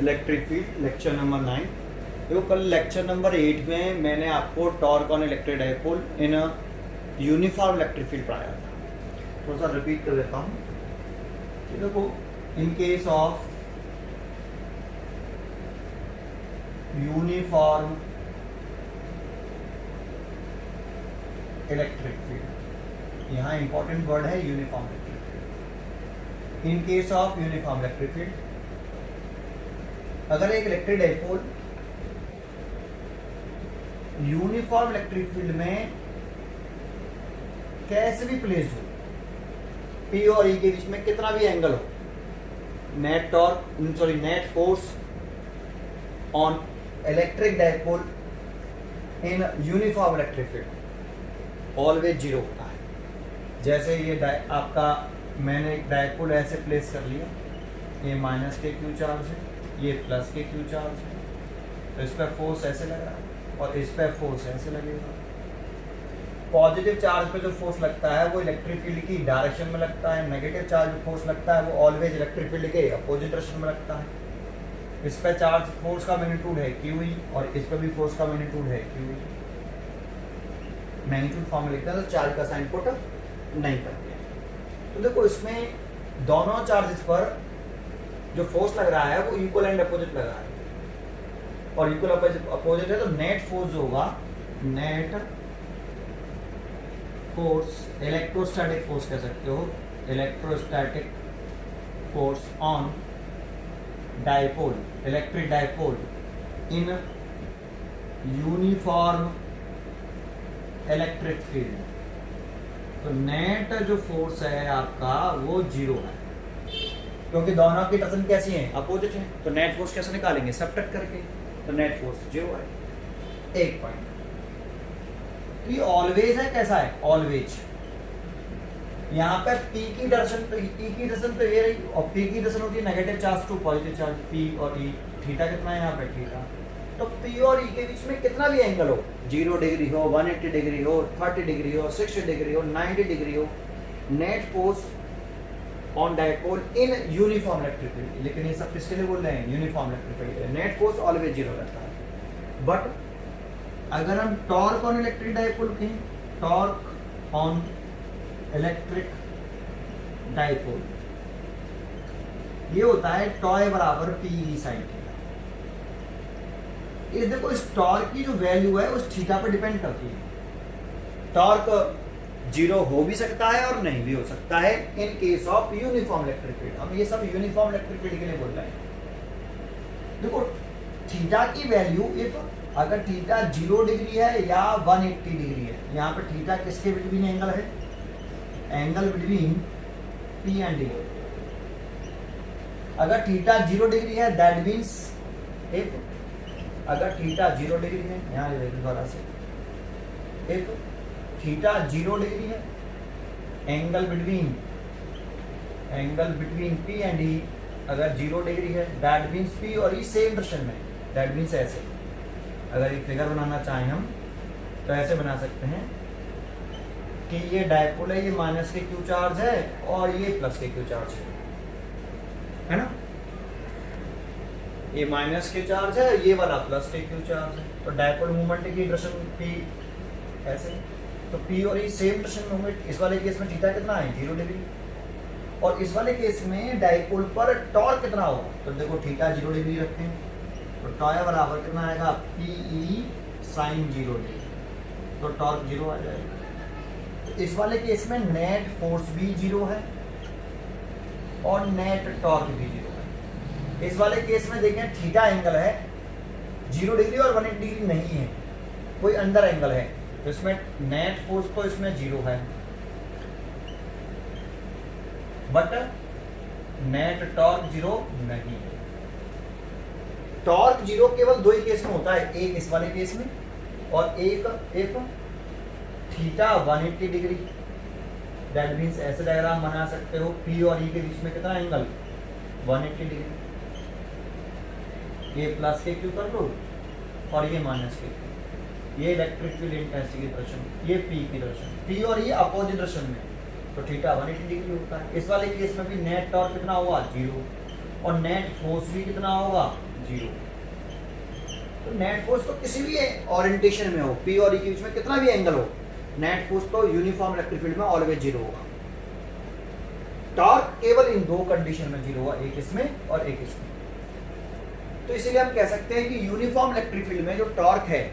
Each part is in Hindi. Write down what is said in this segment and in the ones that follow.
Electric field lecture number 9। देखो कल लेक्चर नंबर 8 में मैंने आपको torque on electric dipole in uniform electric field पढ़ाया था। थोड़ा सा रिपीट कर देता हूँ। देखो in case of uniform electric field, यहाँ इंपॉर्टेंट वर्ड है uniform electric field. In case of uniform electric field, अगर एक electric dipole uniform electric field में कैसे भी प्लेस्ड हो, पी और ई के बीच में कितना भी एंगल हो, net force on electric dipole in uniform electric field always zero होता है। जैसे ये आपका मैंने एक डाइपोल ऐसे प्लेस कर लिया, ये माइनस के क्यू चार्ज है, ये प्लस के क्यू चार्ज है, तो इस पर फोर्स ऐसे लग रहा है और इस पर फोर्स ऐसे लगेगा। पॉजिटिव चार्ज पे जो फोर्स लगता है वो इलेक्ट्रिक फील्ड की डायरेक्शन में लगता है, नेगेटिव चार्ज पे फोर्स लगता है वो ऑलवेज इलेक्ट्रिक फील्ड के अपोजिट डायरेक्शन में लगता है। इस पर चार्ज फोर्स का मैग्नीट्यूड है QE और इस पर भी फोर्स का मैग्नीट्यूड है QE। मैग्नीट्यूड फॉर्म में लिखते हैं तो चार्ज का साइन पुट नहीं करते हैं। तो देखो इसमें दोनों चार्जेस पर जो फोर्स लग रहा है वो इक्वल एंड अपोजिट लग रहा है और इक्वल अपोजिट है, तो नेट फोर्स जो होगा, नेट फोर्स, इलेक्ट्रोस्टैटिक फोर्स कह सकते हो, electrostatic force on dipole, electric dipole in uniform electric field, तो नेट जो फोर्स है आपका वो जीरो है, क्योंकि दोनों की डायरेक्शन कैसी है, अपोजिट है। तो नेट फोर्स कैसे निकालेंगे, सबट्रैक्ट करके, तो नेट फोर्स जीरो है। एक पॉइंट, ये ऑलवेज है, कैसा है, ऑलवेज। यहाँ पे P की डायरेक्शन तो E की डायरेक्शन तो ये रही और P की डायरेक्शन होती है negative charge to positive charge, P और E। थीटा कितना है यहाँ पे, थीटा। तो P और E के बीच में कितना भी एंगल हो, 0 डिग्री हो, 180 डिग्री हो, 30 डिग्री हो, 60 डिग्री हो, 90 डिग्री हो, net force on dipole in uniform electric field, लेकिन ये सब किसके लिए बोल रहे हैं, uniform electric field, net force always zero रहता है। बट अगर हम टॉर्क ऑन इलेक्ट्रिक डाइपोल कहें, टॉर्क ऑन इलेक्ट्रिक डाइपोल, ये होता है टॉय बराबर PE साइन थीटा। ये देखो इस टॉर्क की जो वैल्यू है उस थीटा पर डिपेंड करती है। टॉर्क जीरो हो भी सकता है और नहीं भी हो सकता है in case of uniform electric field. हम ये सब यूनिफॉर्म इलेक्ट्रिक फील्ड के लिए बोल रहे हैं। देखो थीटा की वैल्यू, इफ अगर थीटा 0 डिग्री है या 180 डिग्री है, यहाँ पे थीटा किसके बिटवीन एंगल है, angle between P and D। अगर थीटा 0 डिग्री है दैट मीन्स, एक अगर थीटा 0 डिग्री है, यहाँ दोबारा से, एक थीटा 0 डिग्री है, angle between P and E अगर 0 डिग्री है दैट मीन्स P और E सेम डायरेक्शन में, दैट मीन्स ऐसे। अगर एक फिगर बनाना चाहें हम तो ऐसे बना सकते हैं कि ये डाइपोल है, ये माइनस के क्यू चार्ज है और ये प्लस के क्यू चार्ज है ना, ये माइनस के चार्ज है, ये वाला प्लस के क्यू चार्ज है। तो डाइपोल मूवमेंट की डायरेक्शन P ऐसे, तो P और E सेम डायरेक्शन में होंगे। इस वाले केस में थीटा कितना है, 0 डिग्री, और इस वाले केस में डाइपोल पर टॉर्क कितना होगा, तो देखो थीटा 0 डिग्री रखते हैं तो टॉय बराबर कितना आएगा, PE साइन 0 डिग्री, तो टॉर्क 0 आ जाएगा। इस वाले केस में नेट फोर्स भी 0 है और नेट टॉर्क भी 0 है। इस वाले केस में देखें थीटा एंगल है 0 डिग्री और 180 डिग्री नहीं है, कोई अंदर एंगल है, तो इसमें नेट फोर्स तो इसमें 0 है, बट नेट टॉर्क 0 नहीं है। टॉर्क 0 केवल दो ही केस में होता है, एक इस वाले केस में और एक थीटा 180 डिग्री। दैट मीन्स ऐसे डायग्राम बना सकते हो, P और E के बीच में कितना एंगल, 180 डिग्री, ये प्लस के क्यू कर लो और ये माइनस के क्यू, ये इलेक्ट्रिक फील्ड इंटेंसिटी की डायरेक्शन, ये P की डायरेक्शन, P और E अपोजिट डायरेक्शन में, तो थीटा 180 डिग्री होता है। इस वाले केस में भी नेट टॉर्क कितना हुआ, 0, और नेट फोर्स भी कितना होगा, 0। तो नेट फोर्स तो किसी भी ओरिएंटेशन में हो, पी और ई के बीच में कितना भी एंगल हो, नेट फोर्स तो यूनिफॉर्म इलेक्ट्रिक फील्ड में ऑलवेज 0 होगा। टॉर्क केवल इन दो कंडीशन में 0 होगा, एक इसमें और एक इसमें। तो इसीलिए हम कह सकते हैं कि यूनिफॉर्म इलेक्ट्रिक फील्ड में जो टॉर्क है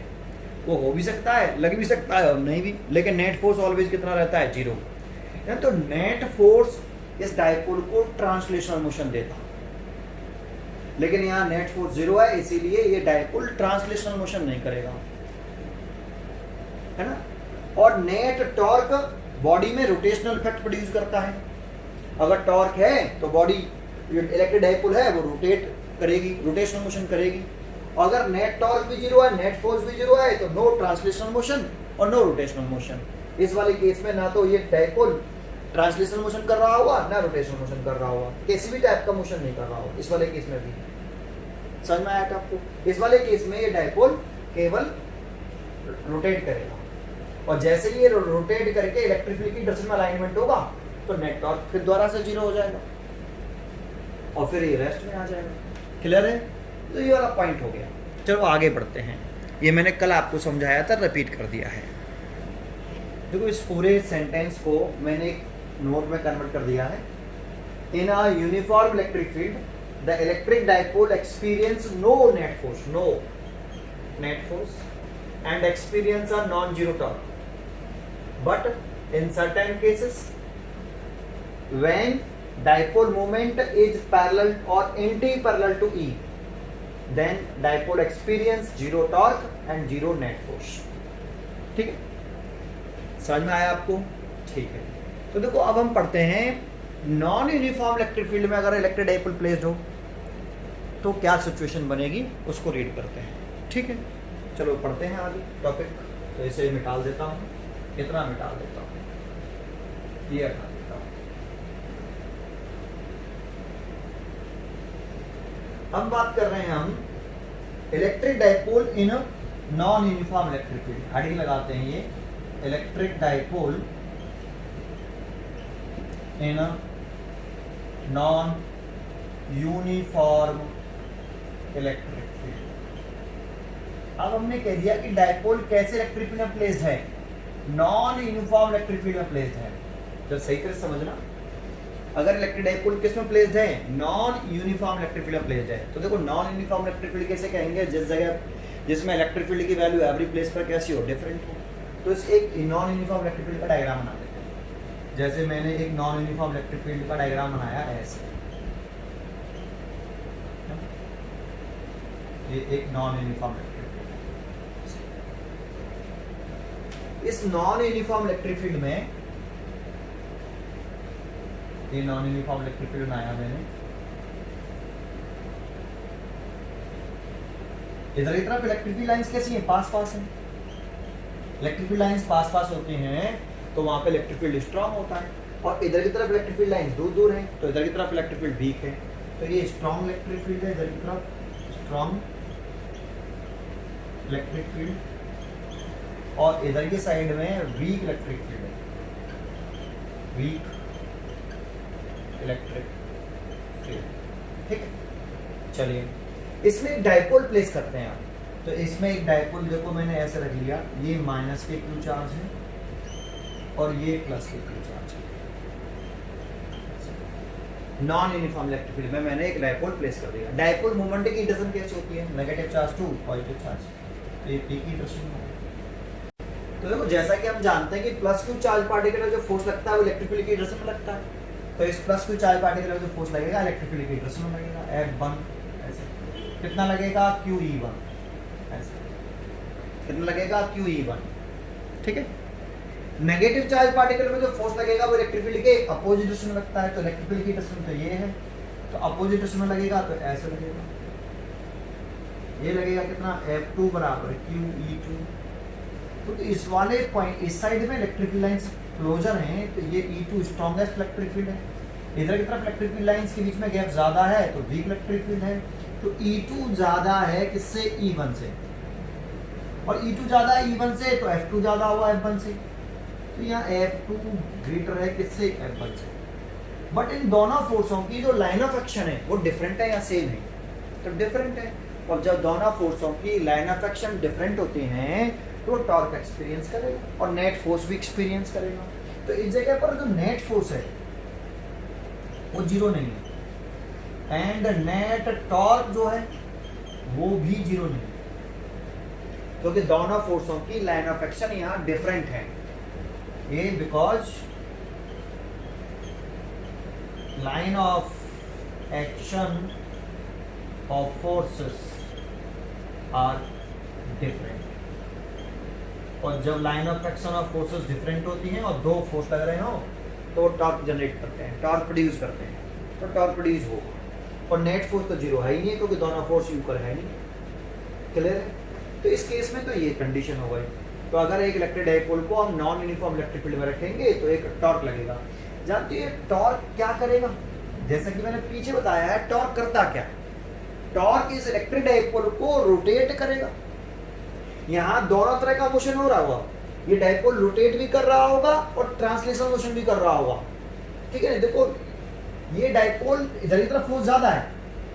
वो हो भी सकता है, लग भी सकता है और नहीं भी, लेकिन नेट फोर्स ऑलवेज कितना रहता है, 0। तो नेट फोर्स इस डायपोल को ट्रांसलेशनल मोशन देता, लेकिन यहाँ नेट फोर्स 0 है, इसीलिए ये डायपोल ट्रांसलेशनल मोशन नहीं करेगा, है ना। और नेट टॉर्क बॉडी में रोटेशनल इफेक्ट प्रोड्यूस करता है। अगर टॉर्क है तो बॉडी, इलेक्ट्रिक डायपोल है, वो रोटेट करेगी, रोटेशनल मोशन करेगी। अगर नेट टॉर्क भी 0 है, नेट फोर्स भी 0 है, तो नो ट्रांसलेशनल मोशन और नो रोटेशनल मोशन। इस वाले केस में ना तो ये डायपोल ट्रांसलेशनल मोशन कर रहा होगा, ना रोटेशनल मोशन कर रहा होगा, किसी भी टाइप का मोशन नहीं कर रहा होगा इस वाले केस में भी। समझ में आया आपको? इस वाले केस में ये डायपोल केवल रोटेट करेगा, और जैसे ही ये रोटेट करके इलेक्ट्रिक फील्ड की डायरेक्शन में अलाइनमेंट होगा तो नेट टॉर्क फिर दोबारा से 0 हो जाएगा और फिर ये रेस्ट में आ जाएगा। क्लियर है? तो ये वाला पॉइंट हो गया। चलो आगे बढ़ते हैं। ये मैंने कल आपको समझाया था, रिपीट कर दिया है। देखो इस पूरे सेंटेंस को मैंने एक नोट में कन्वर्ट कर दिया है। In a uniform electric field the electric dipole experience no net force, no net force and experience a non-zero torque, but in certain cases when dipole moment is parallel or anti-parallel to E, then dipole experience zero torque and zero net force। ठीक है, समझ में आया आपको? ठीक है। तो देखो अब हम पढ़ते हैं नॉन यूनिफॉर्म इलेक्ट्रिक फील्ड में अगर इलेक्ट्रिक डायपोल प्लेस्ड हो तो क्या सिचुएशन बनेगी, उसको रीड करते हैं। ठीक है, चलो पढ़ते हैं आगे टॉपिक। तो इसे मिटाल देता हूँ, कितना मिटाल देता हूँ, ये हटा देता हूँ। अब बात कर रहे हैं हम electric dipole in non uniform electric field. Heading लगाते हैं ये, electric dipole in non uniform electric field. अब हमने कह दिया कि डायपोल कैसे इलेक्ट्रिक फील्ड में प्लेस्ड है, नॉन यूनिफॉर्म इलेक्ट्रिक फील्ड में प्लेस्ड है। तो सही तरह समझना, अगर इलेक्ट्रिक डायपोल किस में प्लेस्ड है, नॉन यूनिफॉर्म इलेक्ट्रिक फील्ड में प्लेस्ड है। तो देखो नॉन यूनिफॉर्म इलेक्ट्रिक फील्ड कैसे कहेंगे, जिस जगह जिसमें इलेक्ट्रिक फील्ड की वैल्यू एवरी प्लेस पर कैसी हो, डिफरेंट हो। तो इस एक नॉन यूनिफॉर्म इलेक्ट्रिक फील्ड का डायग्राम बना देते हैं। जैसे मैंने एक नॉन यूनिफॉर्म इलेक्ट्रिक फील्ड का डायग्राम बनाया ऐसे, ये एक नॉन यूनिफॉर्म इलेक्ट्रिक। इस नॉन यूनिफॉर्म इलेक्ट्रिक फील्ड में, ये नॉन यूनिफॉर्म इलेक्ट्रिक फील्ड बनाया मैंने, इधर की तरफ इलेक्ट्रिक फील्ड लाइंस कैसी हैं, पास पास हैं। इलेक्ट्रिक फील्ड लाइंस पास पास होती हैं तो वहां पे इलेक्ट्रिक फील्ड स्ट्रांग होता है, और इधर की तरफ इलेक्ट्रिक फील्ड लाइंस दूर दूर हैं तो इधर की तरफ इलेक्ट्रिक फील्ड वीक है। तो ये स्ट्रांग इलेक्ट्रिक फील्ड है, इधर की तरफ स्ट्रांग इलेक्ट्रिक फील्ड, और इधर की साइड में वीक इलेक्ट्रिक फील्ड है, वीक इलेक्ट्रिक फील्ड। ठीक है, चलिए इसमें एक डायपोल प्लेस करते हैं आप। तो इसमें एक डायपोल देखो मैंने ऐसे रख लिया, ये माइनस के क्यू चार्ज है और ये प्लस के क्यू चार्ज है। नॉन यूनिफॉर्म इलेक्ट्रिक फील्ड में मैंने एक डायपोल प्लेस कर दिया। डायपोल मोमेंट की डायरेक्शन कैसे होती है, negative charge to positive charge, तो ये पी की डायरेक्शन है। तो देखो जैसा कि हम जानते हैं कि प्लस क्यू चार्ज पार्टिकल का जो फोर्स लगता है वो इलेक्ट्रिक फील्ड की डायरेक्शन में लगता है। तो इस प्लस क्यू चार्ज पार्टिकल का जो फोर्स लगेगा इलेक्ट्रिक फील्ड की डायरेक्शन में लगेगा, F1 ऐसे। कितना लगेगा, QE1 ऐसे। कितना लगेगा, QE1। ठीक है, नेगेटिव चार्ज पार्टिकल में जो फोर्स लगेगा वो इलेक्ट्रिक फील्ड के अपोजिट डायरेक्शन में लगता है। तो इलेक्ट्रिक फील्ड की डायरेक्शन तो ये है, तो अपोजिट डायरेक्शन में लगेगा तो ऐसे लगेगा, ये लगेगा कितना, F2 बराबर QE2। तो इस वाले पॉइंट, इस साइड में इलेक्ट्रिक फील्ड लाइंस क्लोजर हैं, तो ये E2 स्ट्रॉन्गेस्ट इलेक्ट्रिक फील्ड है। इधर की तरफ इलेक्ट्रिक फील्ड लाइंस के बीच में गैप ज्यादा है तो वीक इलेक्ट्रिक फील्ड है। तो E2 ज्यादा है किससे, E1 से, और E2 ज्यादा है E1 से तो F2 ज्यादा हुआ F1 से। तो यहाँ F2 ग्रेटर है किससे, F1 से। बट इन दोनों फोर्सों की जो लाइन ऑफ एक्शन है वो डिफरेंट है या सेम है? तो डिफरेंट है। और जब दोनों फोर्सों की लाइन ऑफ एक्शन डिफरेंट होते हैं तो टॉर्क एक्सपीरियंस करेगा और नेट फोर्स भी एक्सपीरियंस करेगा। तो इस जगह पर जो नेट फोर्स है वो जीरो नहीं है एंड नेट टॉर्क जो है वो भी जीरो नहीं है, क्योंकि दोनों फोर्सों की लाइन ऑफ एक्शन यहां डिफरेंट है। ये because line of action of forces are different. और जब line of action of forces different होती हैं और दो फोर्स लग रहे हो तो टॉर्क जनरेट करते हैं, टॉर्क प्रोड्यूस करते हैं, तो टॉर्क प्रोड्यूस होगा। और नेट फोर्स तो जीरो है ही नहीं, क्योंकि दोनों फोर्स इक्वल है नहीं। क्लियर है? तो इस केस में तो ये कंडीशन हो गई। तो अगर एक इलेक्ट्रिक डाइपोल को हम नॉन यूनिफॉर्म इलेक्ट्रिक फील्ड में रखेंगे तो एक टॉर्क लगेगा। जानते हैं टॉर्क क्या करेगा? जैसा कि मैंने पीछे बताया है, टॉर्क करता क्या? टॉर्क इस इलेक्ट्रिक डाइपोल को रोटेट करेगा। यहाँ दोनों तरह का मोशन हो रहा होगा, ये डाइपोल रोटेट भी कर रहा होगा और ट्रांसलेशन मोशन भी कर रहा होगा। ठीक है, देखो ये डाइपोल इधर की तरफ फोर्स ज्यादा है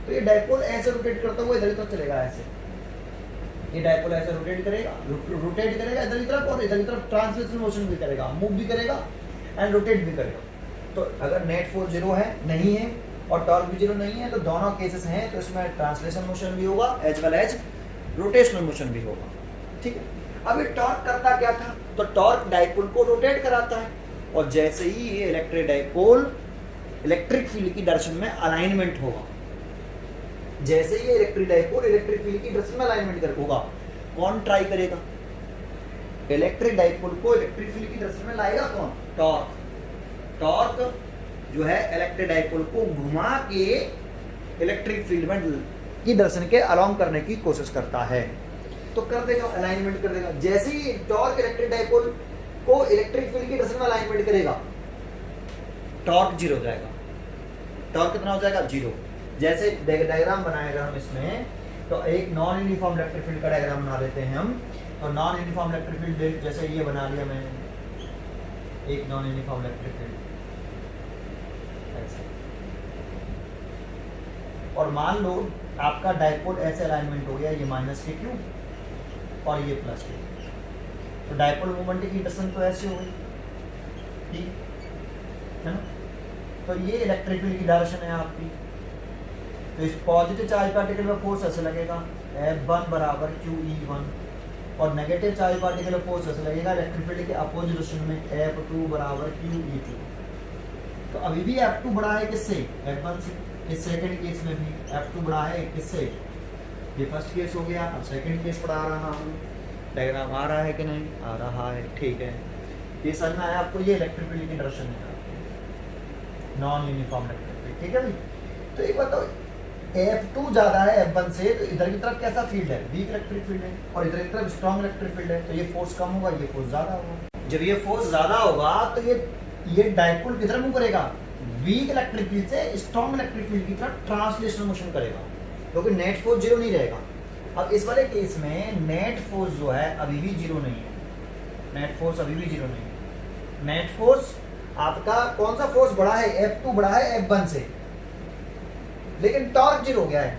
तो ये डाइपोल ऐसे रोटेट करता हुआ इधर की तरफ चलेगा। ऐसे ये डाइपोल ऐसे रोटेट करेगा इधर की तरफ और इधर की तरफ ट्रांसलेशन मोशन भी करेगा, मूव भी करेगा एंड रोटेट भी करेगा। तो अगर नेट फोर्स जीरो है नहीं है और टॉर्क भी जीरो नहीं है तो दोनों केसेस हैं, तो इसमें ट्रांसलेशन मोशन भी होगा as well as rotational motion भी होगा। ठीक है, अब ये टॉर्क करता क्या था? तो टॉर्क डाइपोल को रोटेट कराता है और जैसे ही ये इलेक्ट्रिक डाइपोल इलेक्ट्रिक फील्ड की डायरेक्शन में अलाइनमेंट होगा, जैसे ये इलेक्ट्रिक डाइपोल इलेक्ट्रिक फील्ड की डायरेक्शन में अलाइनमेंट होगा, कौन ट्राई करेगा? इलेक्ट्रिक डाइपोल को इलेक्ट्रिक फील्ड की डायरेक्शन में लाएगा कौन? टॉर्क। टॉर्क जो है इलेक्ट्रिक डाइपोल को घुमा के इलेक्ट्रिक फील्ड में की डायरेक्शन के अलोंग करने की कोशिश करता है, तो कर देगा, अलाइनमेंट कर देगा। जैसे ही टॉर्क इलेक्ट्रिक डाइपोल को इलेक्ट्रिक फील्ड की डायरेक्शन में अलाइनमेंट करेगा, टॉर्क जीरो हो जाएगा। टॉर्क कितना हो जाएगा? जीरो। जैसे डायग्राम बनाएगा हम इसमें, तो एक नॉन यूनिफॉर्म इलेक्ट्रिक फील्ड का डायग्राम बना देते हैं हम। तो नॉन यूनिफॉर्म इलेक्ट्रिक फील्ड जैसे ये बना लिया मैंने, एक नॉन यूनिफॉर्म इलेक्ट्रिक फील्ड ऐसे, और मान लो आपका डाइपोल ऐसे अलाइनमेंट हो गया, ये माइनस के क्यू और ये प्लस के, तो डाइपोल मोमेंट की डायरेक्शन तो ऐसे हो गई, ठीक है ना? तो ये इलेक्ट्रिक फील्ड की डायरेक्शन है आपकी। तो इस पॉजिटिव चार्ज पार्टिकल में फोर्स ऐसे लगेगा F1 बराबर QE1 और नेगेटिव चार्ज पार्टिकल में फोर्स ऐसे लगेगा इलेक्ट्रिक फील्ड के अपोजिट डायरेक्शन में F2 बराबर QE2। तो अभी भी F2 बड़ा है किससे? F1 से। इस सेकंड केस में भी F2 बड़ा है किससे? ये फर्स्ट केस हो गया। अब सेकंड केस पढ़ा रहा हूँ, डायग्राम आ रहा है कि नहीं? आ रहा है, ठीक है। ये समझ में आया आपको? ये इलेक्ट्रिक फील्ड की डायरेक्शन है नॉन यूनिफॉर्म इलेक्ट्रिक फील्ड, ठीक है भाई? तो एक बताओ, F2 ज्यादा है F1 से, तो इधर की तरफ कैसा फील्ड है? वीक इलेक्ट्रिक फील्ड है, और इधर की तरफ स्ट्रॉन्ग इलेक्ट्रिक फील्ड है, तो ये फोर्स कम होगा, ये फोर्स ज्यादा होगा। जब ये फोर्स ज्यादा होगा तो ये डाइपोल किधर मूव करेगा? वीक इलेक्ट्रिक फील्ड से स्ट्रॉन्ग इलेक्ट्रिक फील्ड की तरफ ट्रांसलेशनल मोशन करेगा, क्योंकि नेट फोर्स जीरो नहीं रहेगा। अब इस वाले केस में नेट फोर्स जो है अभी भी जीरो नहीं है, नेट फोर्स अभी भी जीरो नहीं है। नेट फोर्स आपका कौन सा फोर्स बढ़ा है? F2 बढ़ा है F1 से, लेकिन टॉर्क जीरो हो गया है।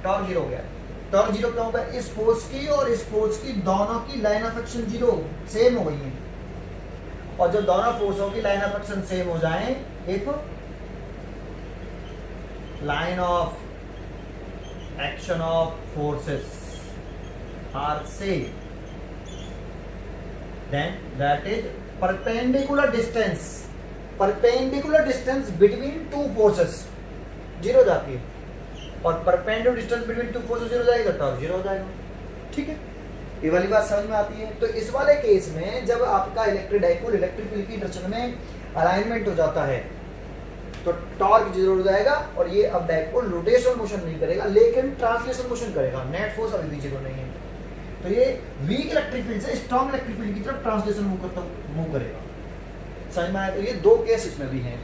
टॉर्क जीरो हो गया है। टॉर्क जीरो क्यों होगा? इस फोर्स की और इस फोर्स की दोनों की line of action zero same हो गई है, और जब दोनों फोर्सों की लाइन ऑफ एक्शन सेम हो जाए, एक line of action of forces are same, then that is perpendicular distance between two forces zero हो जाती है, और perpendicular distance between two forces zero हो जाएगा, टॉर्क जीरो हो जाएगा। ठीक है, ये वाली बात समझ में आती है? तो इस वाले केस में जब आपका इलेक्ट्रिक डाइपोल इलेक्ट्रिक फील्ड की डायरेक्शन में अलाइनमेंट हो जाता है तो टॉर्क जीरो हो जाएगा, और ये अब डाइपोल रोटेशनल मोशन नहीं करेगा लेकिन ट्रांसलेशनल मोशन करेगा। नेट फोर्स अभी भी जीरो नहीं है, तो ये वीक इलेक्ट्रिक फील्ड से स्ट्रॉन्ग इलेक्ट्रिक फील्ड की तरफ ट्रांसलेशन मूव करेगा। समझ में आया? तो ये दो केस इसमें भी हैं।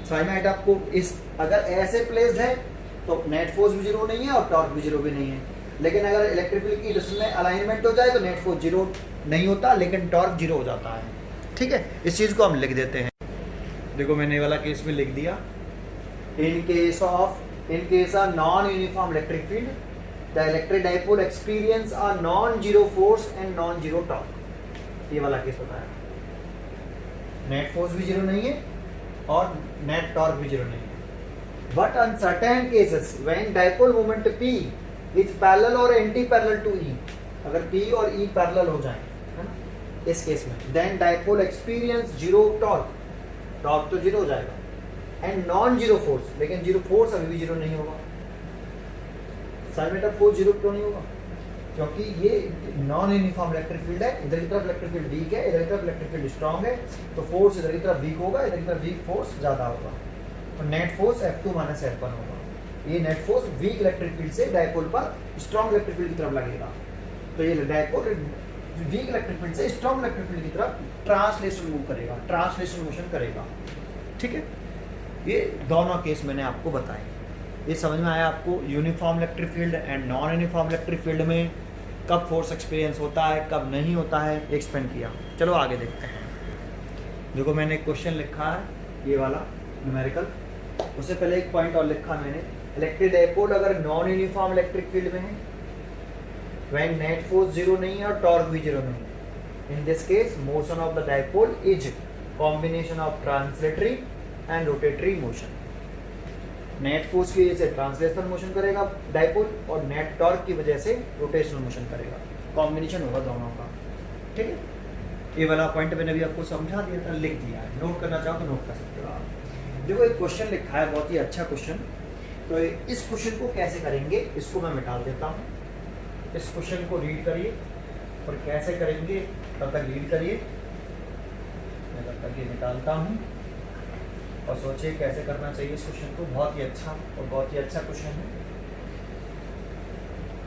समझ में आया आपको? इस अगर ऐसे प्लेस्ड है तो नेट फोर्स भी जीरो नहीं है और टॉर्क भी जीरो भी नहीं है, लेकिन अगर इलेक्ट्रिक फील्ड की डायरेक्शन में अलाइनमेंट हो जाए तो नेट फोर्स जीरो नहीं होता लेकिन टॉर्क जीरो हो जाता है। ठीक है, इस चीज को हम लिख देते हैं। देखो मैंने ये वाला केस में लिख दिया, in case of non uniform electric field the electric dipole experience a non zero force and non zero torque. ये वाला केस बताया, नेट फोर्स भी जीरो नहीं है और नेट टॉर्क भी जीरो नहीं है। But on certain cases when dipole moment P is parallel और एंटी पैरेलल टू E, अगर P और E पैरेलल हो जाए, है ना, इस केस में then dipole experience zero torque, torque तो जीरो हो जाएगा, एंड नॉन जीरो फोर्स, लेकिन जीरो फोर्स अभी भी जीरो नहीं होगा। साइमेट्रिक फोर्स जीरो क्यों नहीं होगा? क्योंकि ये नॉन यूनिफॉर्म इलेक्ट्रिक फील्ड है, इधर की तरफ इलेक्ट्रिक फील्ड वीक है, इधर की तरफ इलेक्ट्रिक फील्ड स्ट्रांग है, तो फोर्स इधर की तरफ वीक होगा, इधर की तरफ वीक फोर्स ज्यादा होगा, तो net force F2 minus F1 होगा। ये net force weak electric field से डाइपोल पर स्ट्रांग इलेक्ट्रिक फील्ड की तरफ लगेगा, तो ये डाइपोल वीक इलेक्ट्रिक फील्ड से स्ट्रांग इलेक्ट्रिक फील्ड की तरफ ट्रांसलेशन मूव करेगा, ट्रांसलेशन मोशन करेगा। ठीक है, ये दोनों केस मैंने आपको बताए। ये समझ में आया आपको? Uniform electric field and non uniform electric field में कब फोर्स एक्सपीरियंस होता है, कब नहीं होता है, एक्सप्लेन किया। चलो आगे देखते हैं। देखो मैंने एक क्वेश्चन लिखा है ये वाला न्यूमेरिकल, उससे पहले एक पॉइंट और लिखा मैंने, इलेक्ट्रिक डाइपोल अगर नॉन यूनिफॉर्म इलेक्ट्रिक फील्ड में है, व्हेन नेट फोर्स जीरो नहीं है और टॉर्क भी जीरो नहीं है, in this case motion of the dipole is combination of translatory and rotatory motion. Net force की वजह से ट्रांसलेशनल मोशन करेगा डाइपोल और नेट टॉर्क की वजह से रोटेशनल मोशन करेगा, कॉम्बिनेशन होगा दोनों का। ठीक है, ये वाला पॉइंट मैंने भी आपको समझा दिया था, लिख दिया है, नोट करना चाहो तो नोट कर सकते हो आप। देखो एक क्वेश्चन लिखा है, बहुत ही अच्छा क्वेश्चन, तो इस क्वेश्चन को कैसे करेंगे इसको मैं मिटा देता हूँ। इस क्वेश्चन को रीड करिए और कैसे करेंगे तब तक रीड करिए, मैं तब तक ये निकालता हूँ और सोचिए कैसे करना चाहिए इस क्वेश्चन को। बहुत ही अच्छा और बहुत ही अच्छा क्वेश्चन है।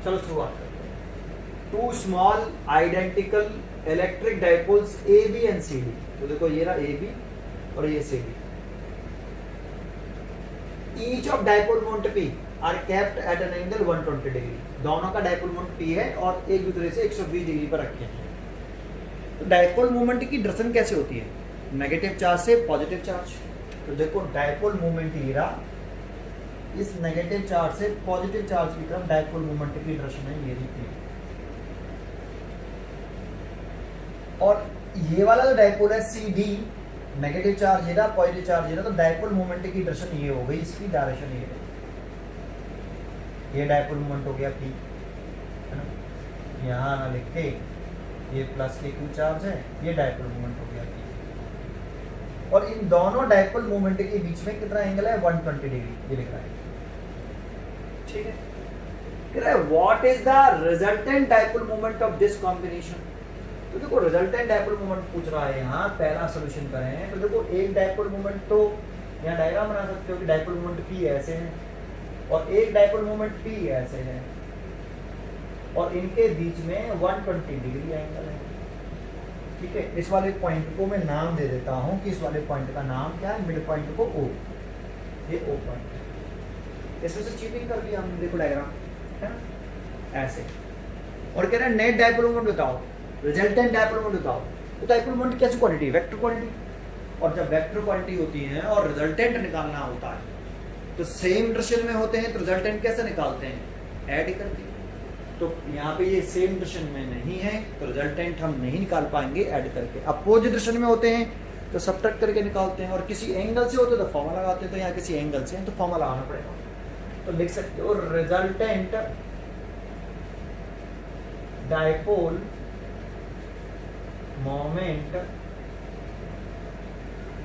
चलो शुरुआत करते हैं। Two small identical electric dipoles A B and C D, तो देखो ये रहा ए बी और ये C D, each of dipole moment P are kept at an angle 120 degree. दोनों का डाइपोल मोमेंट P है और एक दूसरे से 120 डिग्री पर रखे हैं। तो डाइपोल मोमेंट की डायरेक्शन कैसे होती है? नेगेटिव चार्ज से पॉजिटिव चार्ज। तो देखो डाइपोल मोमेंट ये रहा, इस नेगेटिव चार्ज से पॉजिटिव चार्ज की तरफ डाइपोल मोमेंट की डायरेक्शन है ये देखिए, और ये वाला जो डाइपोल है सी डी, नेगेटिव चार्ज ये रहा, पॉजिटिव चार्ज ये रहा, तो डाइपोल मोमेंट की डायरेक्शन ये हो गई, इसकी डायरेक्शन ये है। ये डाइपोल मोमेंट हो गया P, है ना, यहाँ ना लिख के ये प्लस के क्यू चार्ज है, ये डाइपोल मोमेंट हो गया P। और इन दोनों डाइपोल मोमेंट के बीच में कितना एंगल है? 120 डिग्री, ये लिख रहा है। ठीक है, कह रहा है what is the resultant dipole moment of this combination. तो देखो रिजल्टेंट डाइपोल मोमेंट पूछ रहा है यहाँ, पहला सॉल्यूशन करें तो देखो एक डाइपोल मोमेंट, तो यहाँ डायग्राम बना सकते हो कि डाइपोल मोमेंट P ऐसे है और एक डाइपोल मोमेंट P ऐसे है और इनके बीच में 120 डिग्री एंगल है। ठीक है, इस वाले पॉइंट को मैं नाम दे देता हूँ कि इस वाले पॉइंट का नाम क्या है, मिड पॉइंट को O, ये O पॉइंट है। इसमें से चीटिंग कर दिया हमने, देखो डायग्राम है ना ऐसे। और कह रहे हैं नेट डाइपोल मोमेंट बताओ, रिजल्टेंट डाइपोल मोमेंट बताओ। तो डाइपोल मोमेंट कैसी क्वांटिटी? Vector quantity. और जब वेक्टर क्वांटिटी होती है और रिजल्टेंट निकालना होता है तो सेम डायरेक्शन में होते हैं, तो रिजल्टेंट कैसे निकालते हैं? ऐड करके। तो यहाँ पे ये सेम डायरेक्शन में नहीं है तो रिजल्टेंट हम नहीं निकाल पाएंगे ऐड करके। अपोजिट डायरेक्शन में होते हैं तो सब्ट्रैक्ट करके निकालते हैं, और किसी एंगल से होते तो फॉर्मूला लगाते हैं, तो यहाँ किसी एंगल से है तो फॉर्मूला लगाना पड़ेगा। तो लिख सकते हो resultant dipole moment,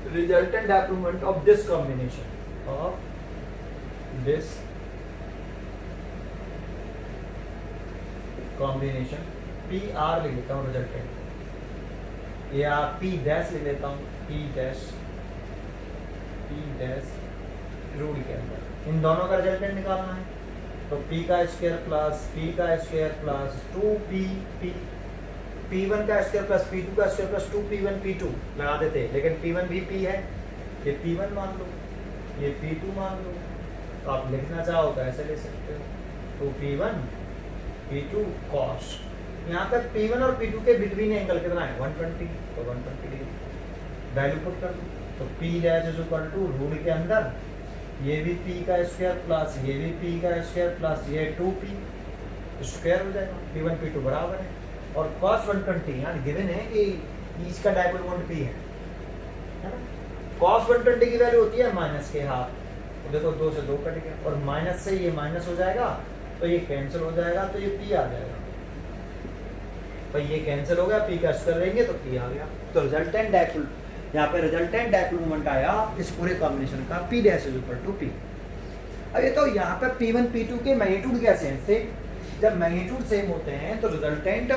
resultant dipole moment of this combination, PR लिख लेता हूँ रिजल्टेंट, या P डैश लिख लेता हूँ, P डैश रूल के अंदर इन दोनों का रिजल्टेंट निकालना है। तो P का स्क्वायर प्लस 2P P1 का स्क्वायर प्लस P2 का स्क्वायर प्लस 2P1 P2 लगा देते, लेकिन P1 भी P है, ये P1 मान लो, ये P2 मान लो। तो आप लिखना चाहो तो ऐसे ले सकते हो, 2P1 P2 cos। यहाँ तक P1 और P2 के बिटवीन एंगल कितना है? 120, तो 120 डिग्री वैल्यू पुट कर दो। तो P dash is equal to root के अंदर ये भी पी का स्क्वायर प्लस ये भी पी का स्क्वायर प्लस ये 2p स्क्वायर हो जाएगा। P1 P2 बराबर है और cos 120 यहाँ गिवन है कि इसका डायपोल मोमेंट p है ना। cos 120 की वैल्यू होती है माइनस के हाफ, तो देखो 2 से 2 कट गया और माइनस से ये माइनस हो जाएगा तो ये कैंसिल हो जाएगा तो ये p आ जाएगा। तो ये कैंसिल हो गया, p का स्क्वायर लेंगे तो p आ गया। तो रिजल्टेंट डायपोल यहाँ पे रिजल्टेंट डायपोल मोमेंट आया इस पूरे कॉम्बिनेशन का p dash is equal to p। अब ये तो यहाँ पे P1 P2 के मैग्नीट्यूड कैसे हैं, सेम। जब मैग्नीट्यूड सेम होते हैं तो रिजल्टेंट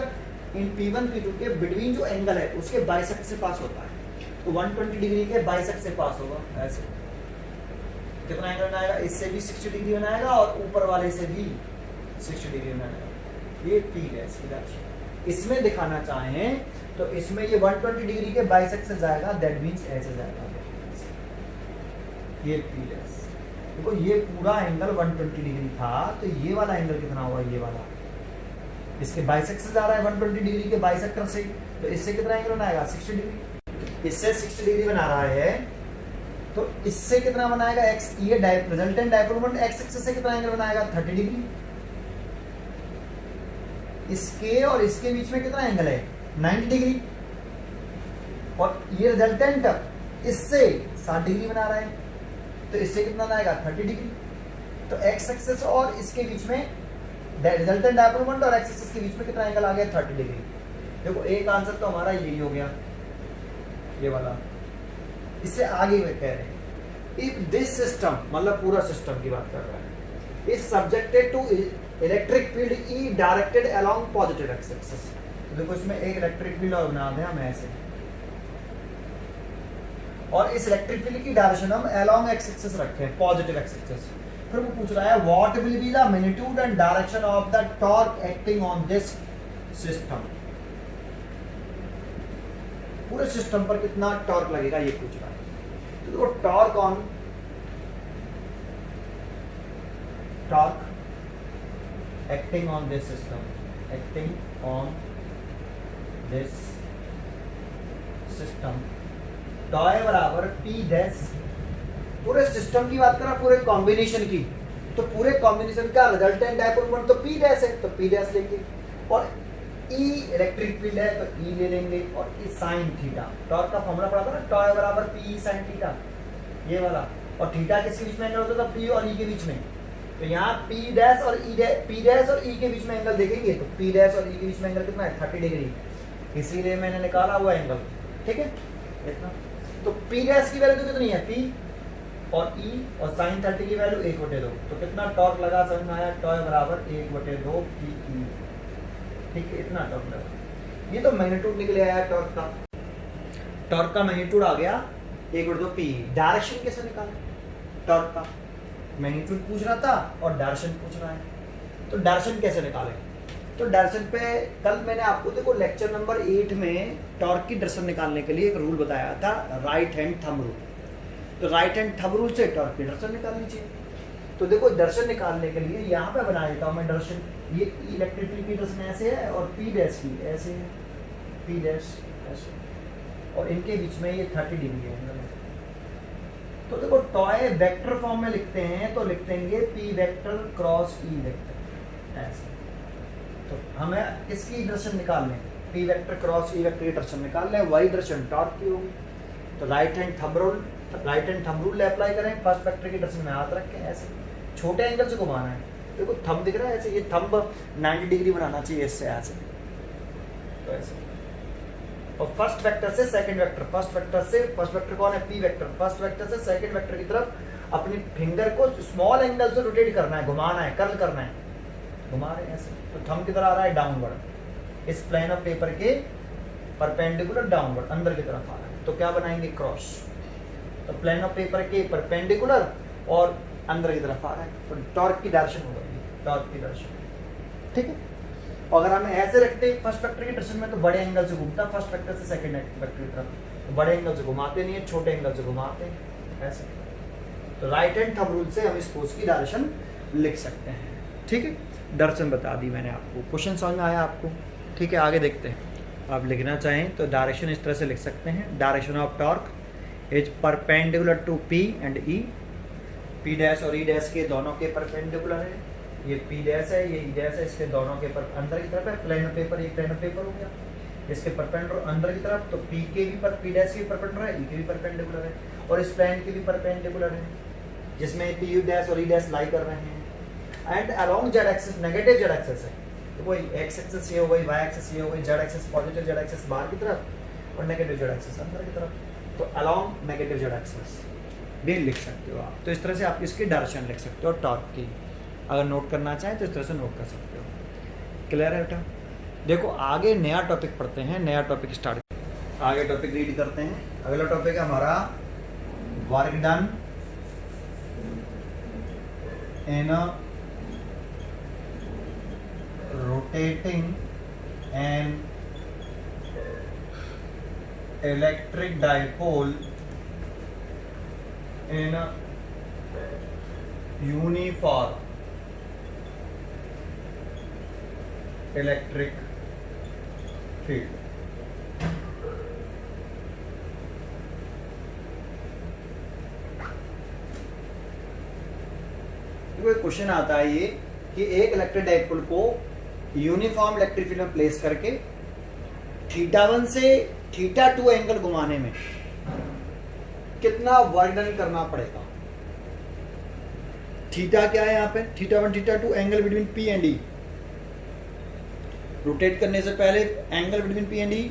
इन P1 P2 के बिटवीन जो एंगल है उसके बाइसेक्ट से पास होता है, तो 120 डिग्री के बाइसेक्ट से पास होगा। ऐसे कितना एंगल बनाएगा, इससे भी 60 डिग्री बनाएगा और ऊपर वाले से भी 60 डिग्री बनाएगा। ये P डैश की राशि इसमें दिखाना चाहें तो इसमें ये 120 डिग्री के बाइसेक्ट से जाएगा, दैट मींस ऐसे जाएगा। ये P डैश देखो ये पूरा एंगल 120 डिग्री था, तो ये वाला एंगल कितना होगा, ये वाला इसके बाइसेक्ट से जा रहा है 120 डिग्री के बाइसेक्टर से, तो इससे कितना एंगल बनाएगा 60 डिग्री। इससे 60 डिग्री बना रहा है तो इससे कितना बनाएगा x, ये resultant dipole moment x axis से कितना एंगल बनाएगा 30 डिग्री। इसके और इसके बीच में कितना एंगल है 90 डिग्री और ये रिजल्टेंट इससे 60 डिग्री बना रहा है, तो इससे कितना बनाएगा 30 डिग्री। तो x एक्सिस और इसके बीच में रिजल्टेंट डायपोल मोमेंट और x एक्सिस के बीच में कितना एंगल आ गया 30 डिग्री। देखो एक आंसर तो हमारा यही हो गया, ये वाला। इससे आगे वे कह रहे हैं इफ दिस सिस्टम, मतलब पूरा सिस्टम की बात कर रहा है, is subjected to electric field E directed along positive x axis. तो देखो इसमें एक इलेक्ट्रिक फील्ड और बना दें हम ऐसे, और इस इलेक्ट्रिक फील्ड की डायरेक्शन हम अलोंग x एक्सिस रखें, पॉजिटिव x एक्सिस। फिर वो पूछ रहा है what will be the magnitude and direction of the torque acting on this system. पूरे सिस्टम पर कितना टॉर्क लगेगा ये पूछ रहा है। तो देखो torque acting on this system, acting on this system toy बराबर P डैश। पूरे सिस्टम की बात करें, पूरे कॉम्बिनेशन की, तो पूरे कॉम्बिनेशन का रिजल्टेंट डायपोल मोमेंट तो P डैश है, तो P डैश लेंगे और E इलेक्ट्रिक फील्ड है तो E ले लेंगे और E साइन थीटा। टॉर्क का फॉर्मूला पढ़ा था ना, टॉय बराबर P साइन थीटा, ये वाला। और थीटा किसके बीच में एंगल होता था, P और E के बीच में। तो यहाँ P डैश और P डैश और E के बीच में एंगल देखेंगे तो P डैश और E के बीच में एंगल कितना है 30 डिग्री, इसीलिए मैंने निकाला हुआ एंगल। ठीक है इतना। तो P डैश की वैल्यू कितनी है P और E और साइन 30 की वैल्यू 1/2, तो कितना टॉर्क लगा समझ में आया, टॉय बराबर 1/2 PE। ठीक है इतना टॉर्क लगा। ये तो मैग्नीट्यूड निकले आया टॉर्क का, टॉर्क का मैग्नीट्यूड आ गया 1/2 PE। डायरेक्शन कैसे निकालें टॉर्क का, मैग्नीट्यूड पूछ रहा था और डायरेक्शन पूछ रहा है, तो डायरेक्शन कैसे निकालें। तो डायरेक्शन पे कल मैंने आपको देखो लेक्चर नंबर 8 में टॉर्क की डायरेक्शन निकालने के लिए एक रूल बताया था, राइट हैंड थंब रूल। तो राइट हैंड थंब रूल से टॉर्क की डायरेक्शन निकालनी चाहिए। तो देखो डायरेक्शन निकालने के लिए यहाँ पे बना देता हूँ मैं डायरेक्शन। ये इलेक्ट्रिक फील्ड की डायरेक्शन ऐसे है और P डैश की ऐसे है, P डैश ऐसे, और इनके बीच में ये 30 डिग्री है। तो देखो टॉय वेक्टर फॉर्म में लिखते हैं तो लिख देंगे P vector cross E vector ऐसे। तो हमें किसकी डायरेक्शन निकालने, P vector cross E vector की डायरेक्शन निकालने, वही डायरेक्शन टॉर्क की होगी। तो right hand thumb rule apply करें, फर्स्ट वेक्टर की डायरेक्शन में हाथ रखें ऐसे, छोटे एंगल से घुमाना है। देखो थंब दिख रहा है ऐसे, ये थंब 90 डिग्री बनाना चाहिए इससे ऐसे, तो ऐसे। और फर्स्ट वेक्टर से सेकंड वेक्टर, फर्स्ट वेक्टर कौन है P वेक्टर, फर्स्ट वेक्टर से सेकंड वेक्टर की तरफ अपनी फिंगर को स्मॉल एंगल से रोटेट करना है, घुमाना है, कर्ल करना है, घुमा रहे हैं ऐसे। तो थंब किधर आ रहा है डाउनवर्ड, इस प्लेन ऑफ पेपर के परपेंडिकुलर डाउनवर्ड अंदर की तरफ आ रहा है। तो क्या बनाएंगे क्रॉस, तो प्लेन ऑफ पेपर के परपेंडिकुलर और अंदर की तरफ आ रहा है, तो टॉर्क की डायरेक्शन होगी, टॉर्क की डायरेक्शन। ठीक है। और अगर हम ऐसे रखते हैं फर्स्ट वेक्टर की डायरेक्शन में तो बड़े एंगल से घूमता, फर्स्ट वेक्टर से सेकंड वेक्टर की तरफ, तो बड़े एंगल से घुमाते नहीं है, छोटे एंगल से घुमाते हैं ऐसे। तो राइट हैंड थंब रूल से हम इस फोर्स की डायरेक्शन लिख सकते हैं। ठीक है, डायरेक्शन बता दी मैंने आपको, क्वेश्चन समझ में आया आपको। ठीक है, आगे देखते हैं। आप लिखना चाहें तो डायरेक्शन इस तरह से लिख सकते हैं, direction of torque is perpendicular to P and E, P dash और ई डैश के दोनों के परपेंडिकुलर है, ये पी डैश है, ये ई डैश है, इसके दोनों के पर अंदर की तरफ है, प्लेन ऑफ पेपर, ये प्लेन ऑफ पेपर हो गया, इसके परपेंडिकुलर अंदर की तरफ, तो पी के भी पर पी डैश के परपेंडिकुलर है, ई के भी परपेंडिकुलर है, और इस प्लेन के भी परपेंडिकुलर है जिसमें पी डैश और ई डैश लाई कर रहे हैं। And along Z axis negative Z axis है, तो वही एक्स एक्सिस ये हो गई, वाई एक्सिस ये हो गई, Z axis positive Z axis बाहर की तरफ और नेगेटिव जेड एक्सिस अंदर की तरफ, तो अलोंग नेगेटिव जेड एक्सिस भी लिख सकते हो आप। तो इस तरह से आप इसकी डायरेक्शन लिख सकते हो टॉर्क की, अगर नोट करना चाहें तो इस तरह से नोट कर सकते हो। क्लियर है बेटा? देखो आगे नया टॉपिक पढ़ते हैं, नया टॉपिक स्टार्ट, आगे टॉपिक रीड करते हैं। अगला टॉपिक है हमारा work done in rotating N electric dipole in a uniform electric field। Question आता है ये कि एक इलेक्ट्रिक डाइपोल को यूनिफॉर्म इलेक्ट्रिक फील्ड में प्लेस करके θ1 से θ2 एंगल घुमाने में कितना वर्क डन करना पड़ेगा। थीटा क्या है यहाँ पे, θ1 θ2 angle between p and E, rotate करने से पहले angle between p and E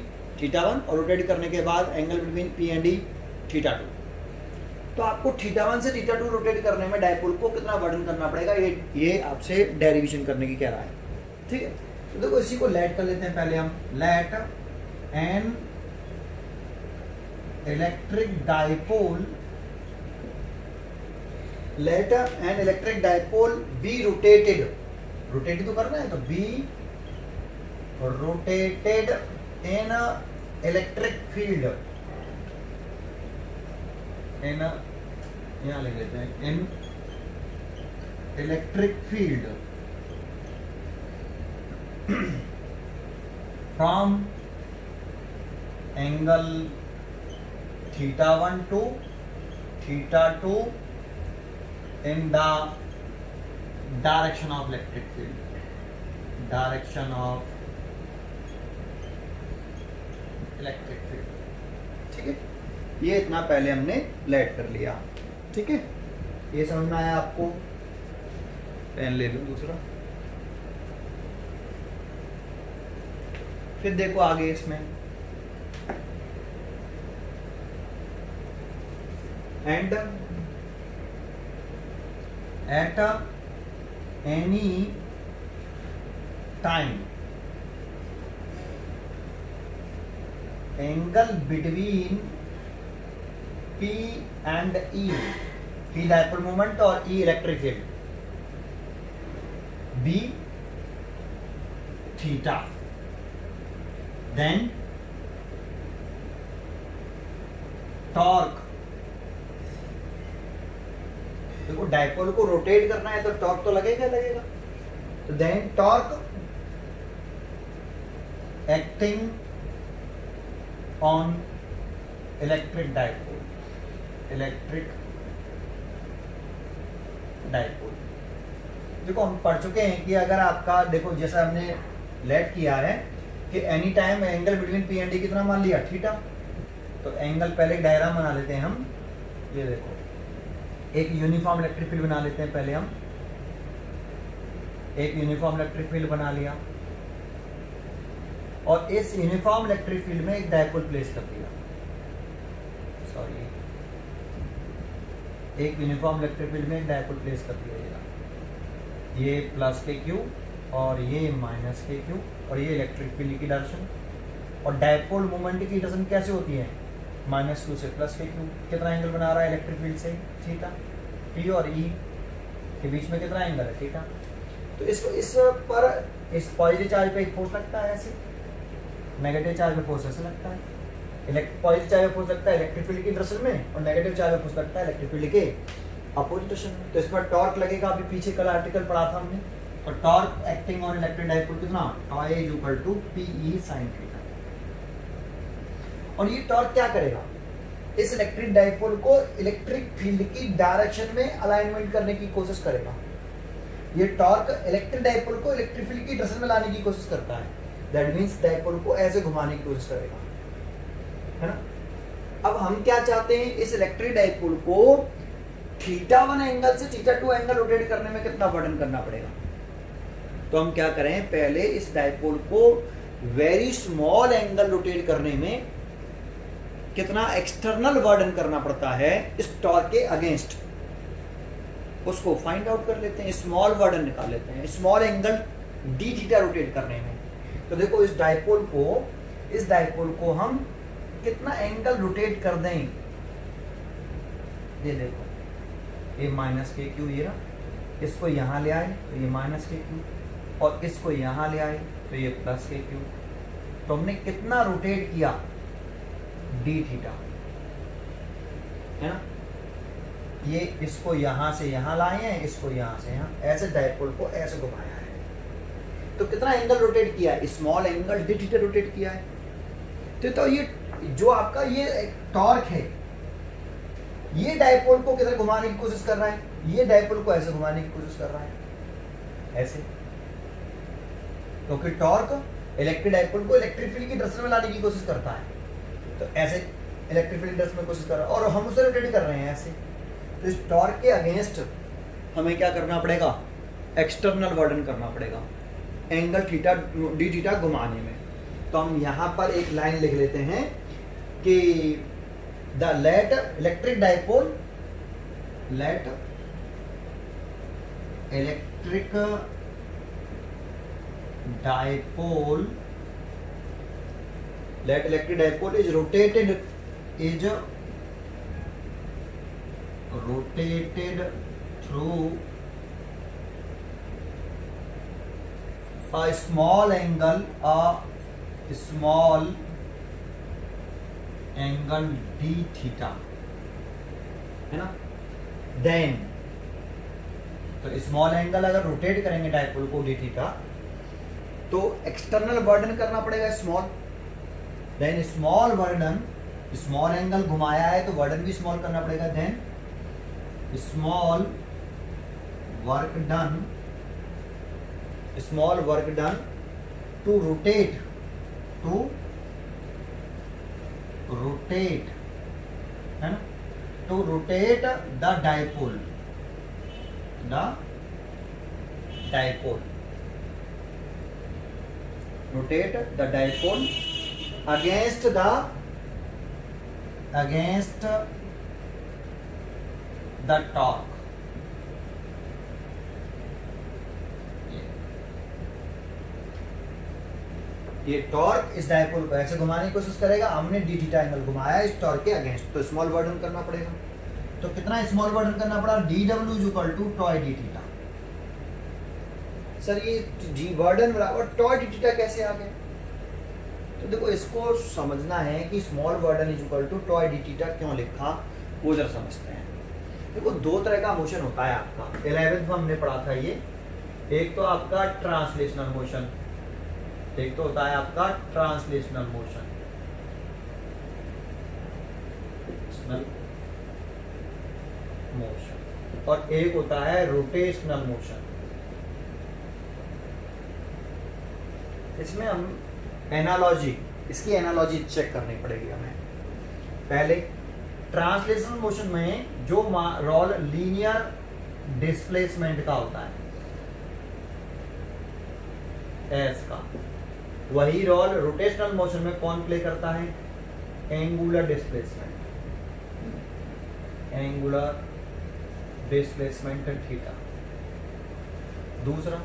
θ1 और रोटेट करने के बाद angle between p and E θ2। तो आपको θ1 से θ2 रोटेट करने में डाइपोल को कितना वर्क डन करना पड़ेगा, ये आपसे डेरिवेशन करने की कह रहा है। ठीक है, तो देखो इसी को लेट कर लेते हैं पहले हम, let an electric dipole, let an electric dipole be rotated, rotate तो करना है तो be rotated in electric field, in यहां लिख लेते हैं in electric field from angle θ1 to θ2 in the direction of electric field, direction of electric field। ठीक है, ये इतना पहले हमने लेट कर लिया। ठीक है, ये समझ में आया आपको? पेन ले लो दूसरा, फिर देखो आगे इसमें and at any time angle between P and E, P dipole moment और E electric field, B theta, then torque, देखो डाइपोल को रोटेट करना है तो टॉर्क तो लगेगा लगेगा, तो then torque acting on electric dipole, electric dipole. देखो हम पढ़ चुके हैं कि अगर आपका, देखो जैसा हमने लेट किया है कि any time angle between p and D कितना मान लिया, थीटा, तो एंगल पहले डायग्राम बना लेते हैं हम। ये देखो एक यूनिफॉर्म इलेक्ट्रिक फील्ड बना लेते हैं पहले हम, एक यूनिफॉर्म इलेक्ट्रिक फील्ड बना लिया और इस यूनिफॉर्म इलेक्ट्रिक फील्ड में एक डाइपोल प्लेस कर दिया, सॉरी एक यूनिफॉर्म इलेक्ट्रिक फील्ड में एक डाइपोल प्लेस कर दिया, ये प्लस के क्यू और ये माइनस के क्यू और ये इलेक्ट्रिक फील्ड की डायरेक्शन, और डाइपोल मोमेंट की डायरेक्शन कैसे होती है, -2 से प्लस के क्यू। कितना एंगल बना रहा है इलेक्ट्रिक फील्ड से, थीटा, पी और ई के बीच में कितना एंगल है, थीटा। तो इसको इस पर इस पॉजिटिव चार्ज पे एक फोर्स लगता है ऐसे, नेगेटिव चार्ज पे फोर्स ऐसे लगता है, पॉजिटिव चार्ज पे फोर्स लगता है इलेक्ट्रिक फील्ड की डायरेक्शन में और नेगेटिव चार्ज पे फोर्स लगता है इलेक्ट्रिक फील्ड के अपोजिट डायरेक्शन में। तो इस पर टॉर्क लगेगा, अभी पीछे कल आर्टिकल पढ़ा था हमने, और torque acting on electric dipole कितना, tau is equal to p E sin theta. और ये टॉर्क क्या करेगा, इस इलेक्ट्रिक डाइपोल को इलेक्ट्रिक फील्ड की डायरेक्शन में अलाइनमेंट करने की कोशिश करेगा। ये टॉर्क इलेक्ट्रिक डाइपोल को इलेक्ट्रिक फील्ड की डायरेक्शन में लाने की कोशिश करता है। दैट मींस डाइपोल को ऐसे घुमाने की कोशिश करेगा, है ना। अब हम क्या चाहते हैं, इस इलेक्ट्रिक डाइपोल को θ1 एंगल से θ2 एंगल रोटेट करने में कितना वर्डन करना पड़ेगा। तो हम क्या करें, पहले इस डाइपोल को वेरी स्मॉल एंगल रोटेट करने में कितना एक्सटर्नल वर्डन करना पड़ता है इस टॉर्क के अगेंस्ट, उसको फाइंड आउट कर लेते हैं, स्मॉल वर्डन निकाल लेते हैं small angle D theta rotate करने में। तो देखो इस डाइपोल को हम कितना एंगल रोटेट कर दें, ये देखो ये माइनस के क्यू, ये ना, इसको यहां ले आए तो ये माइनस के क्यू, और इसको यहां ले आए तो ये प्लस के क्यू। तो हमने कितना रोटेट किया, डी थीटा, है ना। ये इसको यहां से यहां लाए हैं, इसको यहां से यहां, ऐसे डाइपोल को ऐसे घुमाया है। तो कितना एंगल रोटेट किया है, small angle D theta rotate किया है। तो ये जो आपका ये टॉर्क है, ये डाइपोल को किधर घुमाने की कोशिश कर रहा है, ये डाइपोल को ऐसे घुमाने की कोशिश कर रहा है, ऐसे। क्योंकि टॉर्क इलेक्ट्रिक डाइपोल को इलेक्ट्रिक फील्ड की डायरेक्शन में लाने की कोशिश करता है, तो ऐसे इलेक्ट्रिक फील्ड डायरेक्शन में कोशिश कर रहा है, और हम उसे रोटेट कर रहे हैं ऐसे। तो इस टॉर्क के अगेंस्ट हमें क्या करना पड़ेगा, एक्सटर्नल वर्डन करना पड़ेगा एंगल थीटा डी थीटा घुमाने में। तो हम यहां पर एक लाइन लिख लेते हैं कि the let electric dipole, let electric dipole, let electric dipole is rotated through a small angle d theta, है ना। देन तो स्मॉल एंगल अगर रोटेट करेंगे डाइपोल को डी थीटा, तो एक्सटर्नल वर्डन करना पड़ेगा small. Then small work done, small angle घुमाया है तो वर्डन भी स्मॉल करना पड़ेगा। Then small work done to rotate, है ना, to rotate the dipole, rotate the dipole against the torque। ये टॉर्क इस डाइपोल को ऐसे घुमाने की कोशिश करेगा, हमने डी थीटा एंगल घुमाया इस टॉर्क के अगेंस्ट, तो स्मॉल वर्डन करना पड़ेगा। तो कितना स्मॉल वर्डन करना पड़ा, D W is equal to tau D theta. Sir ये जी वर्डन बराबर टॉय डी थीटा कैसे आ गया, तो देखो इसको समझना है कि small work done is equal to tau D theta क्यों लिखा, वो जरा समझते हैं। देखो दो तरह का मोशन होता है आपका, 11th में हमने पढ़ा था ये, एक तो आपका ट्रांसलेशनल मोशन, एक तो होता है आपका ट्रांसलेशनल मोशन, और एक होता है रोटेशनल मोशन। इसमें हम एनालॉजी, इसकी एनालॉजी चेक करनी पड़ेगी हमें। पहले ट्रांसलेशनल मोशन में जो रोल लीनियर डिस्प्लेसमेंट का होता है, एस का, वही रोल रोटेशनल मोशन में कौन प्ले करता है, angular displacement, angular displacement theta. दूसरा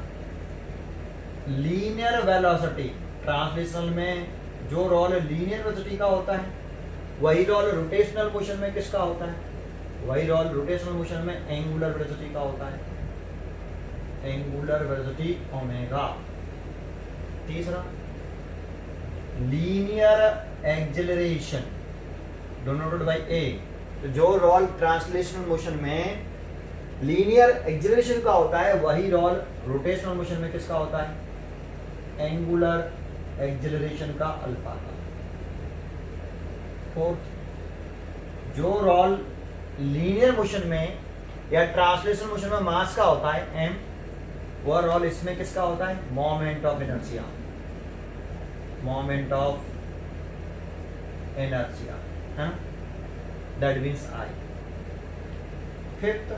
लीनियर वेलोसिटी, ट्रांसलेशनल में जो रोल लीनियर वेलोसिटी का होता है, वही रोल रोटेशनल मोशन में किसका होता है, वही रोल रोटेशनल मोशन में एंगुलर वेलोसिटी का होता है, एंगुलर वेलोसिटी ओमेगा। तीसरा लीनियर एक्सेलरेशन डिनोटेड बाय ए, तो जो रोल ट्रांसलेशनल मोशन में लीनियर एक्सेलरेशन का होता है, वही रोल रोटेशनल मोशन में किसका होता है, एंगुलर एक्सेलरेशन का अल्फा का। फोर्थ जो रोल लीनियर मोशन में या ट्रांसलेशनल मोशन में मास का होता है m, वह रोल इसमें किसका होता है? Moment of inertia, moment of inertia है, दैट मींस I। फिफ्थ,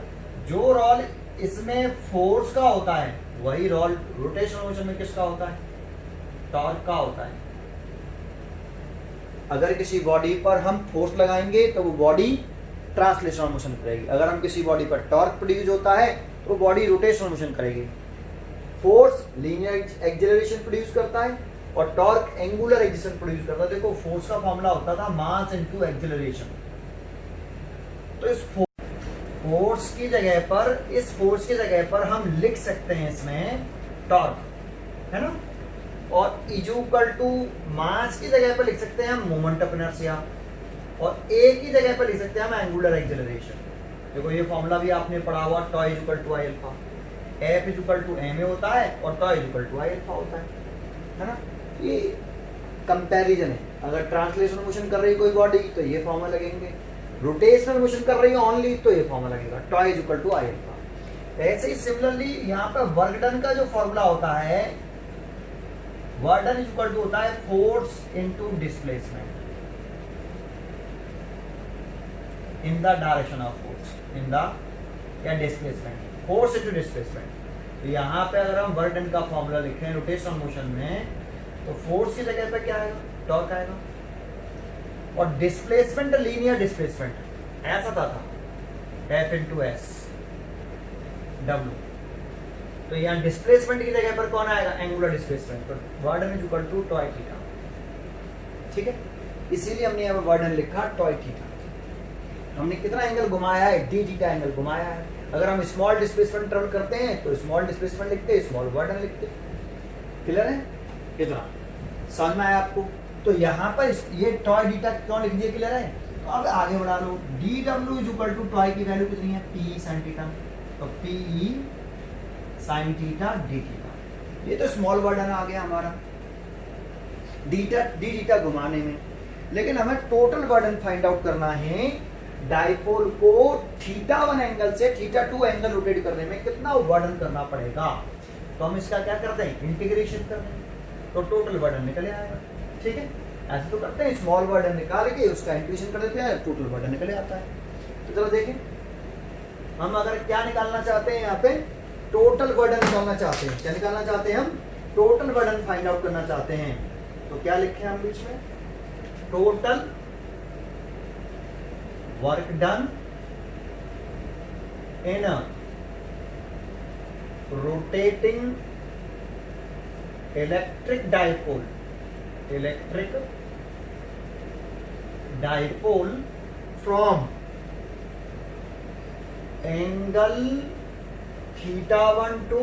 जो रोल इसमें फोर्स का होता है वही रोल रोटेशनल मोशन में किसका होता है? टॉर्क का होता है। अगर किसी बॉडी पर हम फोर्स लगाएंगे तो वो बॉडी ट्रांसलेशनल मोशन करेगी, अगर हम किसी बॉडी पर टॉर्क प्रोड्यूस होता है तो वो बॉडी रोटेशनल मोशन करेगी। फोर्स लीनियर एक्सेलरेशन प्रोड्यूस करता है और टॉर्क एंगुलर एक्सेलरेशन प्रोड्यूस करता है। देखो फोर्स का फॉर्मूला होता था मास इनटू एक्सेलरेशन, तो इस फोर्स की जगह पर हम लिख सकते हैं इसमें टॉर्क, है ना, और इक्वल टू मास की जगह पर लिख सकते हैं हम मोमेंट ऑफ इनर्शिया, और ए की जगह पर लिख सकते हैं हम एंगुलर एक्सेलरेशन। देखो ये फॉर्मूला भी आपने पढ़ा हुआ, tau equal to I alpha, F equal to m a होता है और tau equal to I alpha होता है ना। ये कंपैरिजन है, अगर ट्रांसलेशनल मोशन कर रही है कोई बॉडी तो ये फॉर्मूला लगेंगे, रोटेशनल मोशन कर रही है ओनली तो ये फॉर्मूला लगेगा, टॉ इक्वल टू आई अल्फा। ऐसे ही सिमिलरली यहाँ पे वर्क डन का जो फॉर्मूला होता है, वर्क डन इक्वल टू होता है force into displacement in the direction of force, in the या डिस्प्लेसमेंट, फोर्स इनटू डिस्प्लेसमेंट। तो यहाँ पे अगर हम वर्क डन का फॉर्मूला लिखें रोटेशनल मोशन में तो फोर्स की जगह पे क्या आएगा? टॉर्क आएगा, और डिस्प्लेसमेंट लीनियर डिस्प्लेसमेंट ऐसा था एफ इनटू एस डब्ल्यू, तो यहाँ डिस्प्लेसमेंट की जगह पर कौन आएगा? एंगुलर डिस्प्लेसमेंट, तो work done equal to tau theta. ठीक है, इसीलिए हमने यहाँ पर वर्क डन लिखा टॉय थीटा। हमने कितना एंगल घुमाया है? डी थीटा एंगल घुमाया है। अगर हम स्मॉल डिस्प्लेसमेंट ट्रेवल करते हैं तो स्मॉल डिस्प्लेसमेंट लिखते, स्मॉल वर्क डन लिखते। क्लियर है? कितना समझ में आया आपको? तो यहाँ पर ये टॉय डीटा क्यों लिख दिया? क्लियर है? तो अब आगे बढ़ा लो, d W is equal to tau की वैल्यू कितनी है? पी साइन थीटा, तो p sine theta D theta. ये तो स्मॉल वर्क डन आ गया हमारा डी थीटा घुमाने में। लेकिन हमें total work done find out करना है। डाइपोल को थीटा 1 एंगल से थीटा 2 एंगल रोटेट करने में कितना वर्क डन करना पड़ेगा? तो हम इसका क्या करते हैं? इंटीग्रेशन करते हैं, तो टोटल वर्क डन निकल आएगा। ठीक है, ऐसे तो करते हैं, स्मॉल वर्क डन निकाल के उसका इंटीग्रेशन कर देते हैं, टोटल वर्क डन निकल आता है। तो चलो देखें, हम अगर क्या निकालना चाहते हैं, यहाँ पे टोटल वर्क डन निकालना चाहते हैं। क्या निकालना चाहते हैं हम? Total work done find out करना चाहते हैं। तो क्या लिखे हम बीच में? Total work done in rotating electric dipole from angle theta 1 to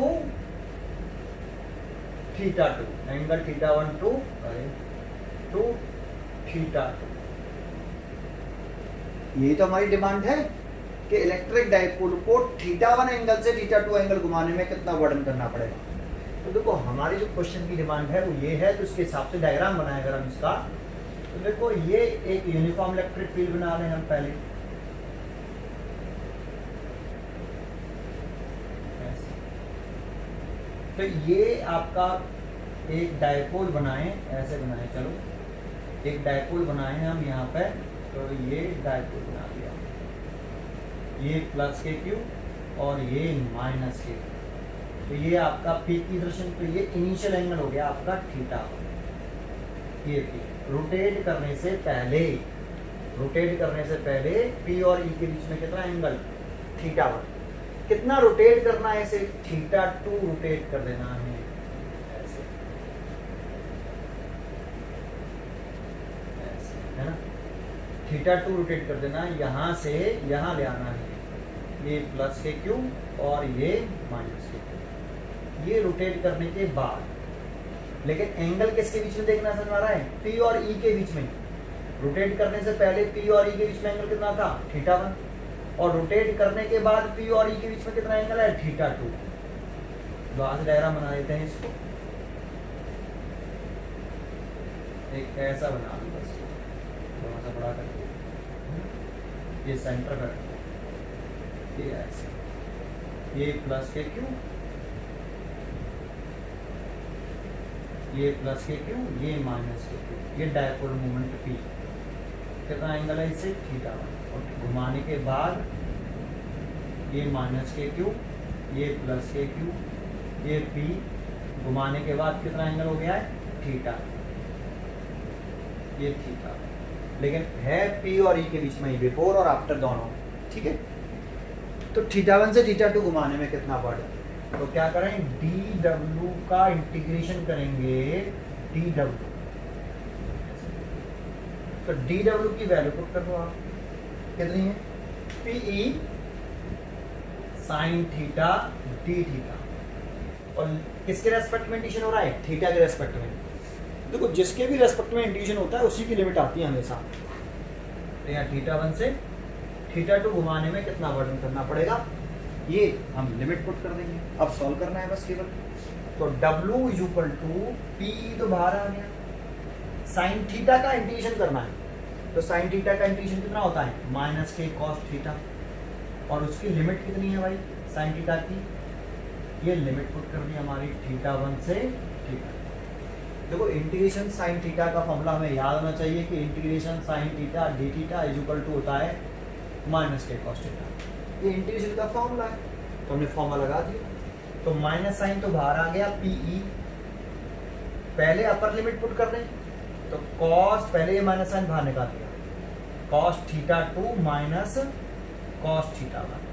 theta 2, angle theta 1 to theta 2। ये तो हमारी डिमांड है कि इलेक्ट्रिक डाइपोल को थीटा 1 एंगल से थीटा 2 एंगल घुमाने में कितना वर्क डन करना पड़ेगा। तो देखो हमारी जो क्वेश्चन की डिमांड है वो ये है, तो इसके हिसाब से डायग्राम बनाए अगर हम इसका, तो देखो ये एक यूनिफॉर्म इलेक्ट्रिक फील्ड बना रहे हैं हम पहले, तो ये आपका एक डाइपोल बनाए, ऐसे बनाए, चलो एक डाइपोल बनाए हैं हम यहाँ पे, तो ये डाइपोल बना दिया, ये प्लस के क्यू और ये माइनस के, तो ये आपका पी की दर्शन, तो ये इनिशियल एंगल हो गया आपका थीटा। ये पी रोटेट करने से पहले पी और ई के बीच में कितना एंगल? थीटा 1। कितना रोटेट करना है इसे? थीटा 2 रोटेट कर देना है, ऐसे है ना, थीटा 2 रोटेट कर देना, यहां से यहां ले आना है, ये प्लस के क्यू और ये माइनस के क्यू, ये रोटेट करने के बाद। लेकिन एंगल किसके बीच में देखना समझ आ रहा है? पी और ई के बीच में। रोटेट करने से पहले पी और ई के बीच में एंगल कितना था? थीटा 1, और रोटेट करने के बाद पी और ई के बीच में कितना एंगल है? थीटा 2। तो आज डायग्राम बना देते हैं इसको, एक ऐसा बना दो बस, थोड़ा सा बड़ा करके, ये सेंटर का, ये ऐसे, ये प्लस के क्यू, ये प्लस के क्यू, ये माइनस के क्यू, ये डायपोल मोमेंट पी। कितना एंगल है इससे? थीटा 1। और घुमाने के बाद ये माइनस के क्यू, ये प्लस के क्यू, ये पी, घुमाने के बाद कितना एंगल हो गया है? थीटा। ये थीटा, लेकिन है पी और ई के बीच में ही, बिफोर और आफ्टर दोनों, ठीक है। तो थीटा 1 से थीटा 2 घुमाने में कितना बढ़, तो क्या करें, डी डब्ल्यू का इंटीग्रेशन करेंगे, डी डब्ल्यू। तो डी डब्ल्यू की वैल्यू पुट कर दो आप, कितनी है? PE sine theta D theta. और किसके रेस्पेक्ट में इंटीग्रेशन हो रहा है? थीटा के रेस्पेक्ट में। देखो जिसके भी रेस्पेक्ट में इंटीग्रेशन होता है उसी की लिमिट आती है हमेशा। तो यहाँ थीटा 1 से थीटा 2 घुमाने में कितना वर्डन करना पड़ेगा, ये हम लिमिट पुट कर देंगे। अब सॉल्व करना है बस केवल। तो W is equal to P, तो बाहर आ गया, साइन थीटा का इंटीग्रेशन करना है। तो साइन थीटा का इंटीग्रेशन कितना होता है? माइनस के कॉस थीटा। और उसकी लिमिट कितनी है भाई साइन थीटा की? ये लिमिट पुट कर दी हमारी थीटा 1 से थीटा। देखो इंटीग्रेशन साइन थीटा का फॉर्मूला हमें याद होना चाहिए कि integration sine theta D theta is equal to होता है माइनस के कॉस थीटा। ये इंटीग्रेशन का फॉर्मूला है, तो हमने फॉर्मूला लगा दिया। तो माइनस साइन तो बाहर आ गया, पीई पहले अपर लिमिट पुट कर दें, तो कॉस, पहले ये माइनस साइन बाहर निकाल दिया, cos theta 2 minus cos theta 1।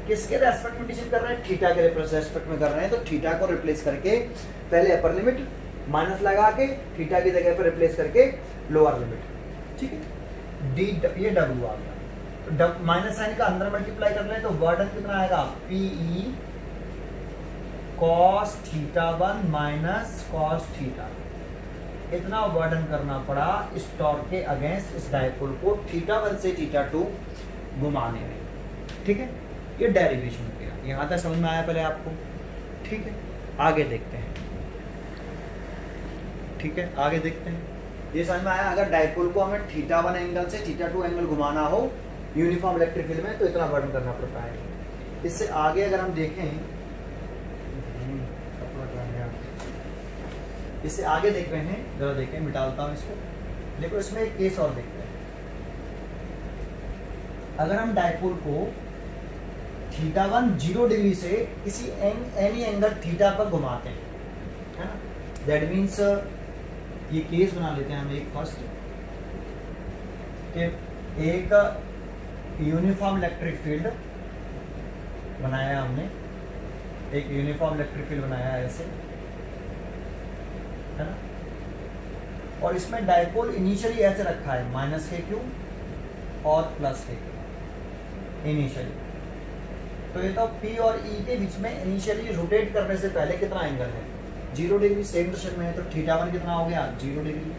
किसके रेस्पेक्ट में डिसीजन कर रहे हैं? थीटा के रेस्पेक्ट में कर रहे हैं। तो थीटा को रिप्लेस करके पहले अपर लिमिट माइनस लगा के थीटा की जगह पर रिप्लेस करके लोअर लिमिट, ठीक है। डी, ये डब्ल्यू आ गया। तो माइनस साइन का अंदर मल्टीप्लाई कर लें तो वर्डन कितना आएगा? PE cos theta 1 minus cos theta. इतना वर्डन करना पड़ा इस टॉर्क के अगेंस्ट इस डायपोल को थीटा 1 से थीटा 2 घुमाने में, ठीक है। ये डेरिवेशन हो गया, यहाँ तक समझ में आया पहले आपको, ठीक है। आगे देखते हैं, ठीक है, आगे देखते हैं। ये समझ में आया, अगर डायपोल को हमें थीटा 1 एंगल से थीटा 2 एंगल घुमाना हो यूनिफॉर्म इलेक्ट्रिक फील्ड में, तो इतना वर्डन करना पड़ता है। इससे आगे अगर हम देखें, इससे आगे देख रहे हैं, जरा देखें, मिटालता हूं इसको। देखो इसमें एक केस और देखते हैं। अगर हम डायपोल को थीटा 1 0 डिग्री से किसी एनी एंगल थीटा पर घुमाते हैं, है ना, दैट मीन्स ये केस बना लेते हैं हम एक फर्स्ट, कि एक यूनिफॉर्म इलेक्ट्रिक फील्ड बनाया हमने, एक यूनिफॉर्म इलेक्ट्रिक फील्ड बनाया है ऐसे, है ना, और इसमें डायपोल इनिशियली ऐसे रखा है माइनस के क्यू और प्लस के क्यू इनिशियली। तो ये तो P और E के बीच में इनिशियली रोटेट करने से पहले कितना एंगल है? 0 डिग्री, सेम डायरेक्शन में है, तो थीटा 1 कितना हो गया? 0 डिग्री,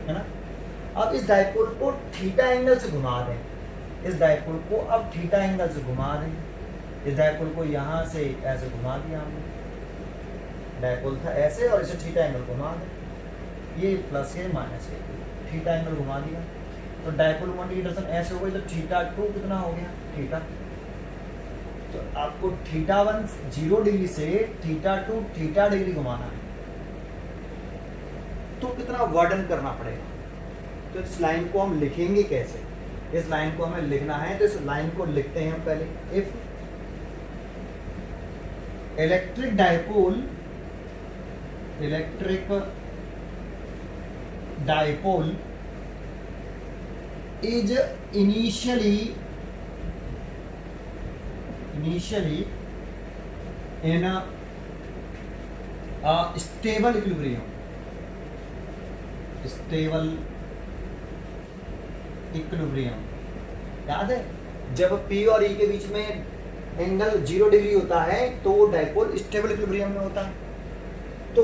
है ना। अब इस डायपोल को थीटा एंगल से घुमा दें, इस डायपोल को अब थीटा एंगल से घुमा दें। इस डायपोल को यहाँ से ऐसे घुमा दिया हमने, डायपोल था ऐसे और इसे थीटा एंगल घुमा दें, ये प्लस है माइनस है, थीटा एंगल घुमा दिया, तो डायपोल मोमेंट की डायरेक्शन ऐसे हो गई, तो थीटा 2 कितना हो गया? थीटा। तो आपको थीटा 1 0 डिग्री से थीटा 2 थीटा डिग्री घुमाना है, तो कितना वर्डन करना पड़ेगा? तो इस लाइन को हम लिखेंगे कैसे? इस लाइन को हमें लिखना है, तो इस लाइन को लिखते हैं हम पहले। If electric dipole is initially in a stable equilibrium. याद है जब P और E के बीच में एंगल 0 डिग्री होता है तो वो डायपोल स्टेबल इक्विलिब्रियम में होता है। तो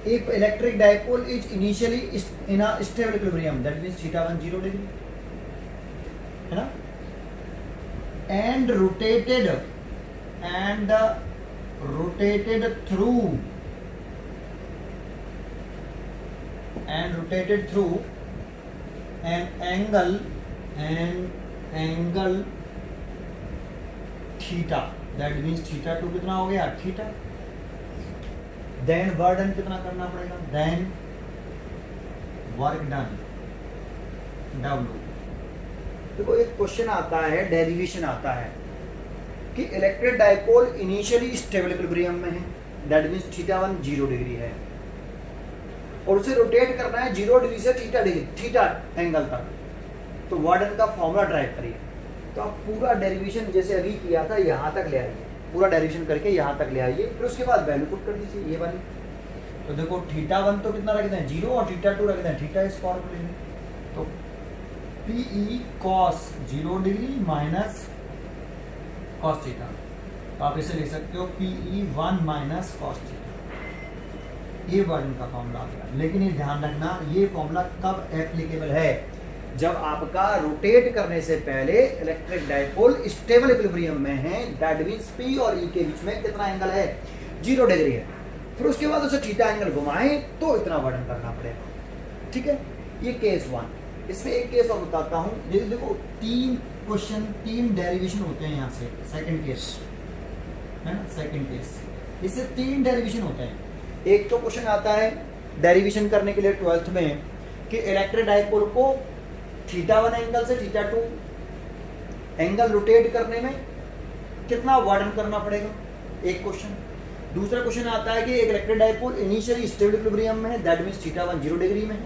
if electric dipole is initially in a stable equilibrium, that means theta 1 0 degree, है ना, and rotated through an angle angle theta, that means theta two कितना हो गया थीटा। देन वर्क डन कितना करना पड़ेगा, देन वर्क डन W। देखो एक क्वेश्चन आता है, डेरिवेशन आता है कि electric dipole initially stable equilibrium में है, दैट मीन्स थीटा 1 0 डिग्री है, और उसे रोटेट करना है 0 डिग्री से थीटा डिग्री, थीटा एंगल तक। तो वर्क डन का फॉर्मूला ड्राइव करिए। तो आप पूरा डेरिवेशन जैसे अभी किया था यहाँ तक ले आइए, पूरा डेरिवेशन करके यहाँ तक ले आइए, फिर उसके बाद वैल्यू पुट कर दीजिए ये वाली। तो देखो थीटा 1 तो कितना रख दें 0 और थीटा 2 रख दें थीटा इस फॉर्मूले में। तो PE cos 0 degree minus cos theta, तो आप इसे लिख सकते हो PE 1 माइनस cos थीटा। ये वर्क का फॉर्मूला आ गया। लेकिन ये ध्यान रखना ये फॉर्मूला कब एप्लीकेबल है, जब आपका रोटेट करने से पहले इलेक्ट्रिक डाइपोल स्टेबल इक्विलिब्रियम में है, दैट मींस P और E के बीच में कितना एंगल है 0 डिग्री है। फिर उसके बाद उसे थीटा एंगल घुमाएं तो इतना वर्णन करना पड़ेगा। ठीक है, ये केस 1। इसमें एक केस और बताता हूं। ये देखो 3 क्वेश्चन 3 डेरिवेशन होते हैं यहाँ से, सेकंड केस है ना, सेकंड केस इससे 3 डेरिवेशन होते हैं। एक तो क्वेश्चन आता है डेरिवेशन करने के लिए 12th में कि इलेक्ट्रिक डाइपोल को थीटा 1 एंगल से थीटा 2 एंगल रोटेट करने में कितना वर्णन करना पड़ेगा, एक क्वेश्चन। दूसरा क्वेश्चन आता है कि एक electric dipole initially stable equilibrium में है, दैट मींस थीटा 1 0 डिग्री में है,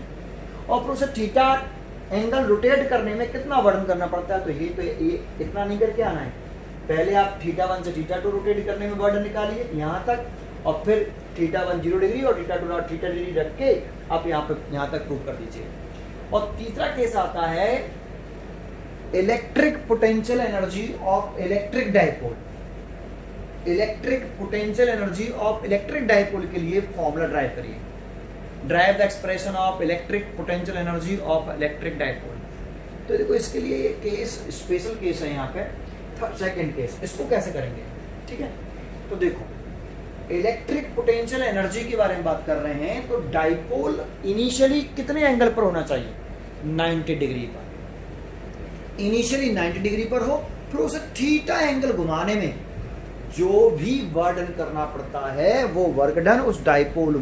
और फिर उसे थीटा एंगल रोटेट करने में कितना वर्णन करना पड़ता है। तो ये इतना नहीं करके आना है, पहले आप थीटा 1 से थीटा 2 रोटेट करने में वर्णन निकालिए यहाँ तक, और फिर थीटा 1 0 डिग्री और थीटा 2 और थीटा डिग्री रख के आप यहाँ तक प्रूव कर दीजिए। और तीसरा केस आता है electric potential energy of electric dipole. Electric potential energy of electric dipole के लिए फॉर्मूला ड्राइव करिए। Drive the expression of electric potential energy of electric dipole. तो देखो इसके लिए ये केस स्पेशल केस है यहाँ पे, सेकंड केस। इसको कैसे करेंगे, ठीक है। तो देखो इलेक्ट्रिक पोटेंशियल एनर्जी के बारे में बात कर रहे हैं, तो डाइपोल इनिशियली कितने एंगल पर होना चाहिए 90 डिग्री पर। इनिशियली 90 डिग्री पर हो, फिर उसे थीटा एंगल घुमाने में जो भी वर्क डन करना पड़ता है वो वर्क डन उस डाइपोल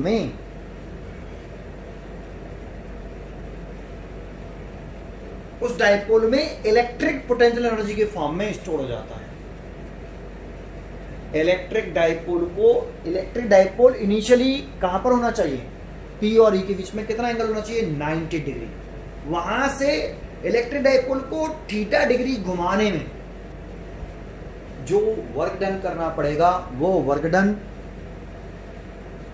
में इलेक्ट्रिक पोटेंशियल एनर्जी के फॉर्म में स्टोर हो जाता है। इलेक्ट्रिक डाइपोल इनिशियली कहां पर होना चाहिए, P और E के बीच में कितना एंगल होना चाहिए 90 डिग्री। वहां से इलेक्ट्रिक डाइपोल को थीटा डिग्री घुमाने में जो वर्क डन करना पड़ेगा वो वर्क डन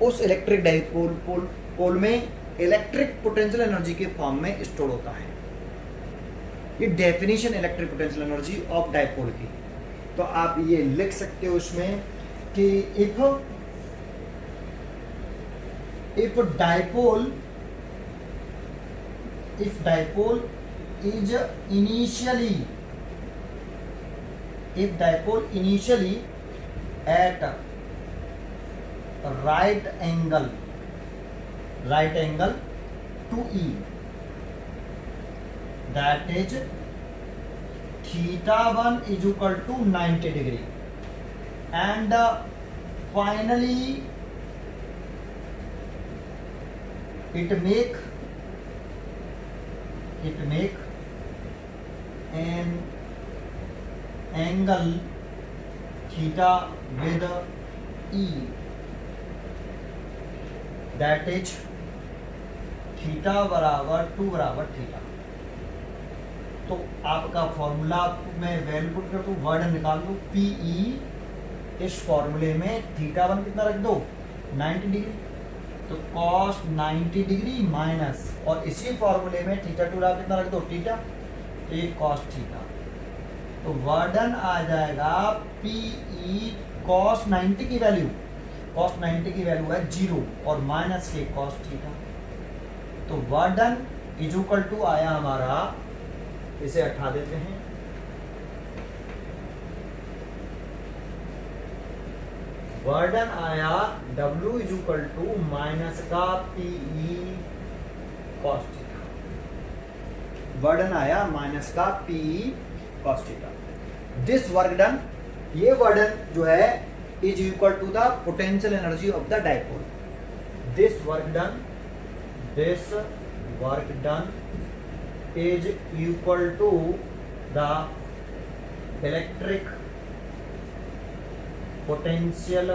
उस इलेक्ट्रिक डाइपोल में इलेक्ट्रिक पोटेंशियल एनर्जी के फॉर्म में स्टोर होता है। ये definition electric potential energy of dipole की। तो आप ये लिख सकते हो उसमें कि if dipole is initially at right angle to E, that is theta 1 is equal to 90 degree, and finally it make an angle theta with E, that is theta बराबर 2 बराबर थीटा। तो आपका फॉर्मूला में वैल्यू पुट कर दो, वर्ड निकाल दो PE, इस फॉर्मूले में थीटा 1 कितना रख दो 90 डिग्री, तो cos 90 डिग्री माइनस, और इसी फॉर्मूले में थीटा 2 कितना रख दो थीटा, तो ये cos थीटा। तो वर्डन आ जाएगा PE cos 90 की वैल्यू है 0 और माइनस के cos थीटा। तो वर्डन इज इक्वल टू आया हमारा, इसे हटा देते हैं, वर्डन आया W is equal to minus का PE cos थीटा। वर्डन आया माइनस का PE cos theta. This work done, ये वर्डन जो है is equal to the potential energy of the dipole. This work done is equal to the electric potential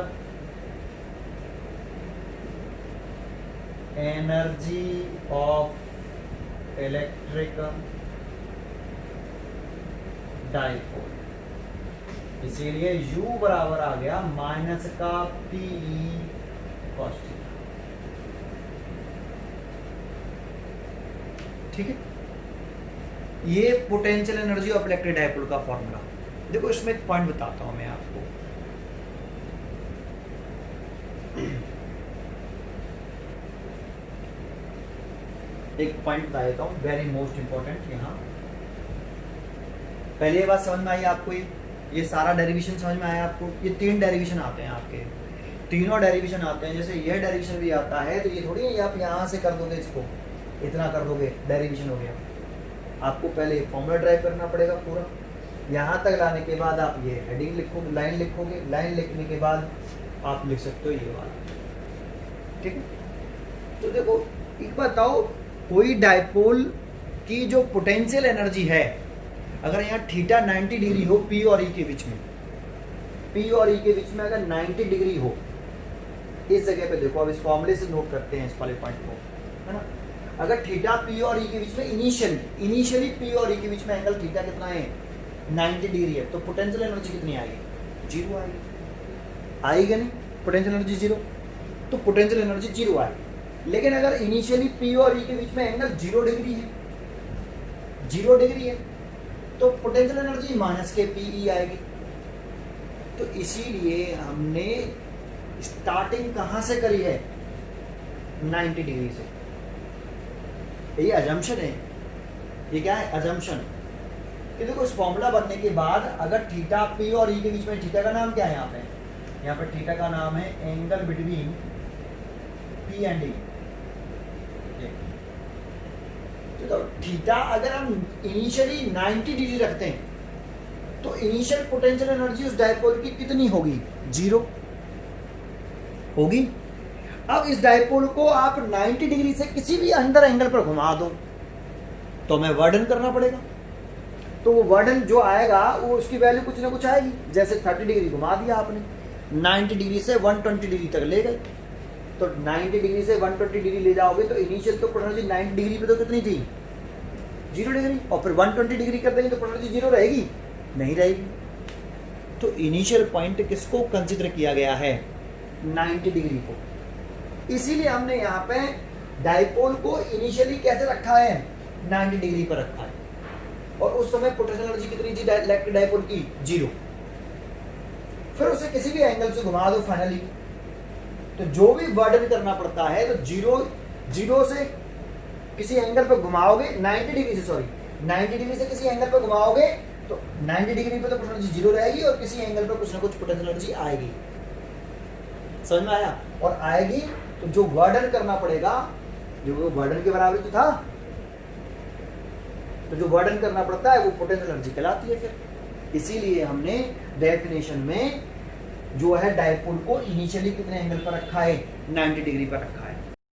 energy of electric dipole. इसीलिए U बराबर आ गया माइनस का PE cos थीटा। ठीक है, ये potential energy of electric dipole का फॉर्मूला। देखो इसमें एक पॉइंट बताता हूं मैं आपको। एक पॉइंट बता देता हूं, वेरी मोस्ट इंपॉर्टेंट। यहाँ पहले ये बात समझ में आई आपको, ये सारा डेरिवेशन समझ में आया आपको। ये 3 डेरिवेशन आते हैं आपके, तीनों डेरिवेशन आते हैं। जैसे ये डेरिवेशन भी आता है तो ये थोड़ी है आप यहाँ से कर दोगे, इसको इतना कर दोगे, डेरिवेशन हो गया। आपको पहले फॉर्मूला ड्राइव करना पड़ेगा पूरा। यहाँ तक लाने के बाद आप ये हेडिंग लिखोगे, लाइन लिखोगे, लाइन लिखने के बाद आप लिख सकते हो ये वाला। ठीक है, तो देखो एक बात बताओ, कोई डाइपोल की जो पोटेंशियल एनर्जी है, अगर यहाँ थीटा 90 डिग्री हो P और E के बीच में, P और E के बीच में अगर 90 डिग्री हो, इस जगह पे देखो, अब इस फॉर्मूले से नोट करते हैं इस वाले पॉइंट को, है ना। अगर थीटा P और E के बीच में इनिशियली P और E के बीच में एंगल थीटा कितना है, 90 डिग्री है, तो पोटेंशियल एनर्जी कितनी आएगी, 0 आएगी। आएगी नहीं, पोटेंशियल एनर्जी 0, तो पोटेंशियल एनर्जी 0 आएगी। लेकिन अगर इनिशियली P और E के बीच में एंगल 0 डिग्री है, 0 डिग्री है, तो पोटेंशियल एनर्जी माइनस के PE आएगी। तो इसीलिए हमने स्टार्टिंग कहां से करी है, 90 डिग्री से। ये अजम्पशन है, ये क्या है, अजम्पशन। कि देखो इस फॉर्मूला बनने के बाद अगर थीटा P और E के बीच में, थीटा का नाम क्या है यहाँ पे थीटा का नाम है angle between P and E। तो थीटा अगर हम इनिशियली 90 डिग्री रखते हैं तो इनिशियल पोटेंशियल एनर्जी उस डाइपोल की कितनी होगी, 0 होगी। अब इस डाइपोल को आप 90 डिग्री से किसी भी अंदर एंगल पर घुमा दो तो हमें वर्डन करना पड़ेगा। तो वो वर्डन जो आएगा वो उसकी वैल्यू कुछ ना कुछ आएगी। जैसे 30 डिग्री घुमा दिया आपने, 90 डिग्री से 120 डिग्री तक ले गए, तो 90 डिग्री से 120 डिग्री ले जाओगे तो इनिशियल तो पोटेंशियल 90 डिग्री पे तो कितनी थी, 0 डिग्री, और फिर 120 डिग्री कर देंगे तो पोटेंशियल 0 रहेगी, नहीं रहेगी। तो इनिशियल पॉइंट किसको कंसीडर किया गया है, 90 डिग्री को। इसीलिए हमने यहाँ पे डाइपोल को इनिशियली कैसे रखा है, 90 डिग्री पर रखा है। और उस समय पोटेंशियल एनर्जी कितनी थी इलेक्ट्रिक डाइपोल की, 0। फिर उसे किसी भी एंगल से घुमा दो फाइनली, तो जो भी वर्डन करना पड़ता है तो 0 से किसी एंगल पर घुमाओगे, 90 डिग्री से, सॉरी 90 डिग्री से किसी एंगल पर घुमाओगे तो 90 डिग्री पे तो पोटेंशियल एनर्जी 0 रहेगी और किसी एंगल पर कुछ ना कुछ पोटेंशियल एनर्जी आएगी। समझ में आया? और आएगी तो जो वर्डन करना पड़ेगा, जो वर्डन के बराबर तो था, तो जो वर्डन करना पड़ता है वो पोटेंशियल एनर्जी कहलाती है। फिर इसीलिए हमने डेफिनेशन में जो है डाइपोल को इनिशियली कितने एंगल पर रखा है, 90 डिग्री पर रखा है।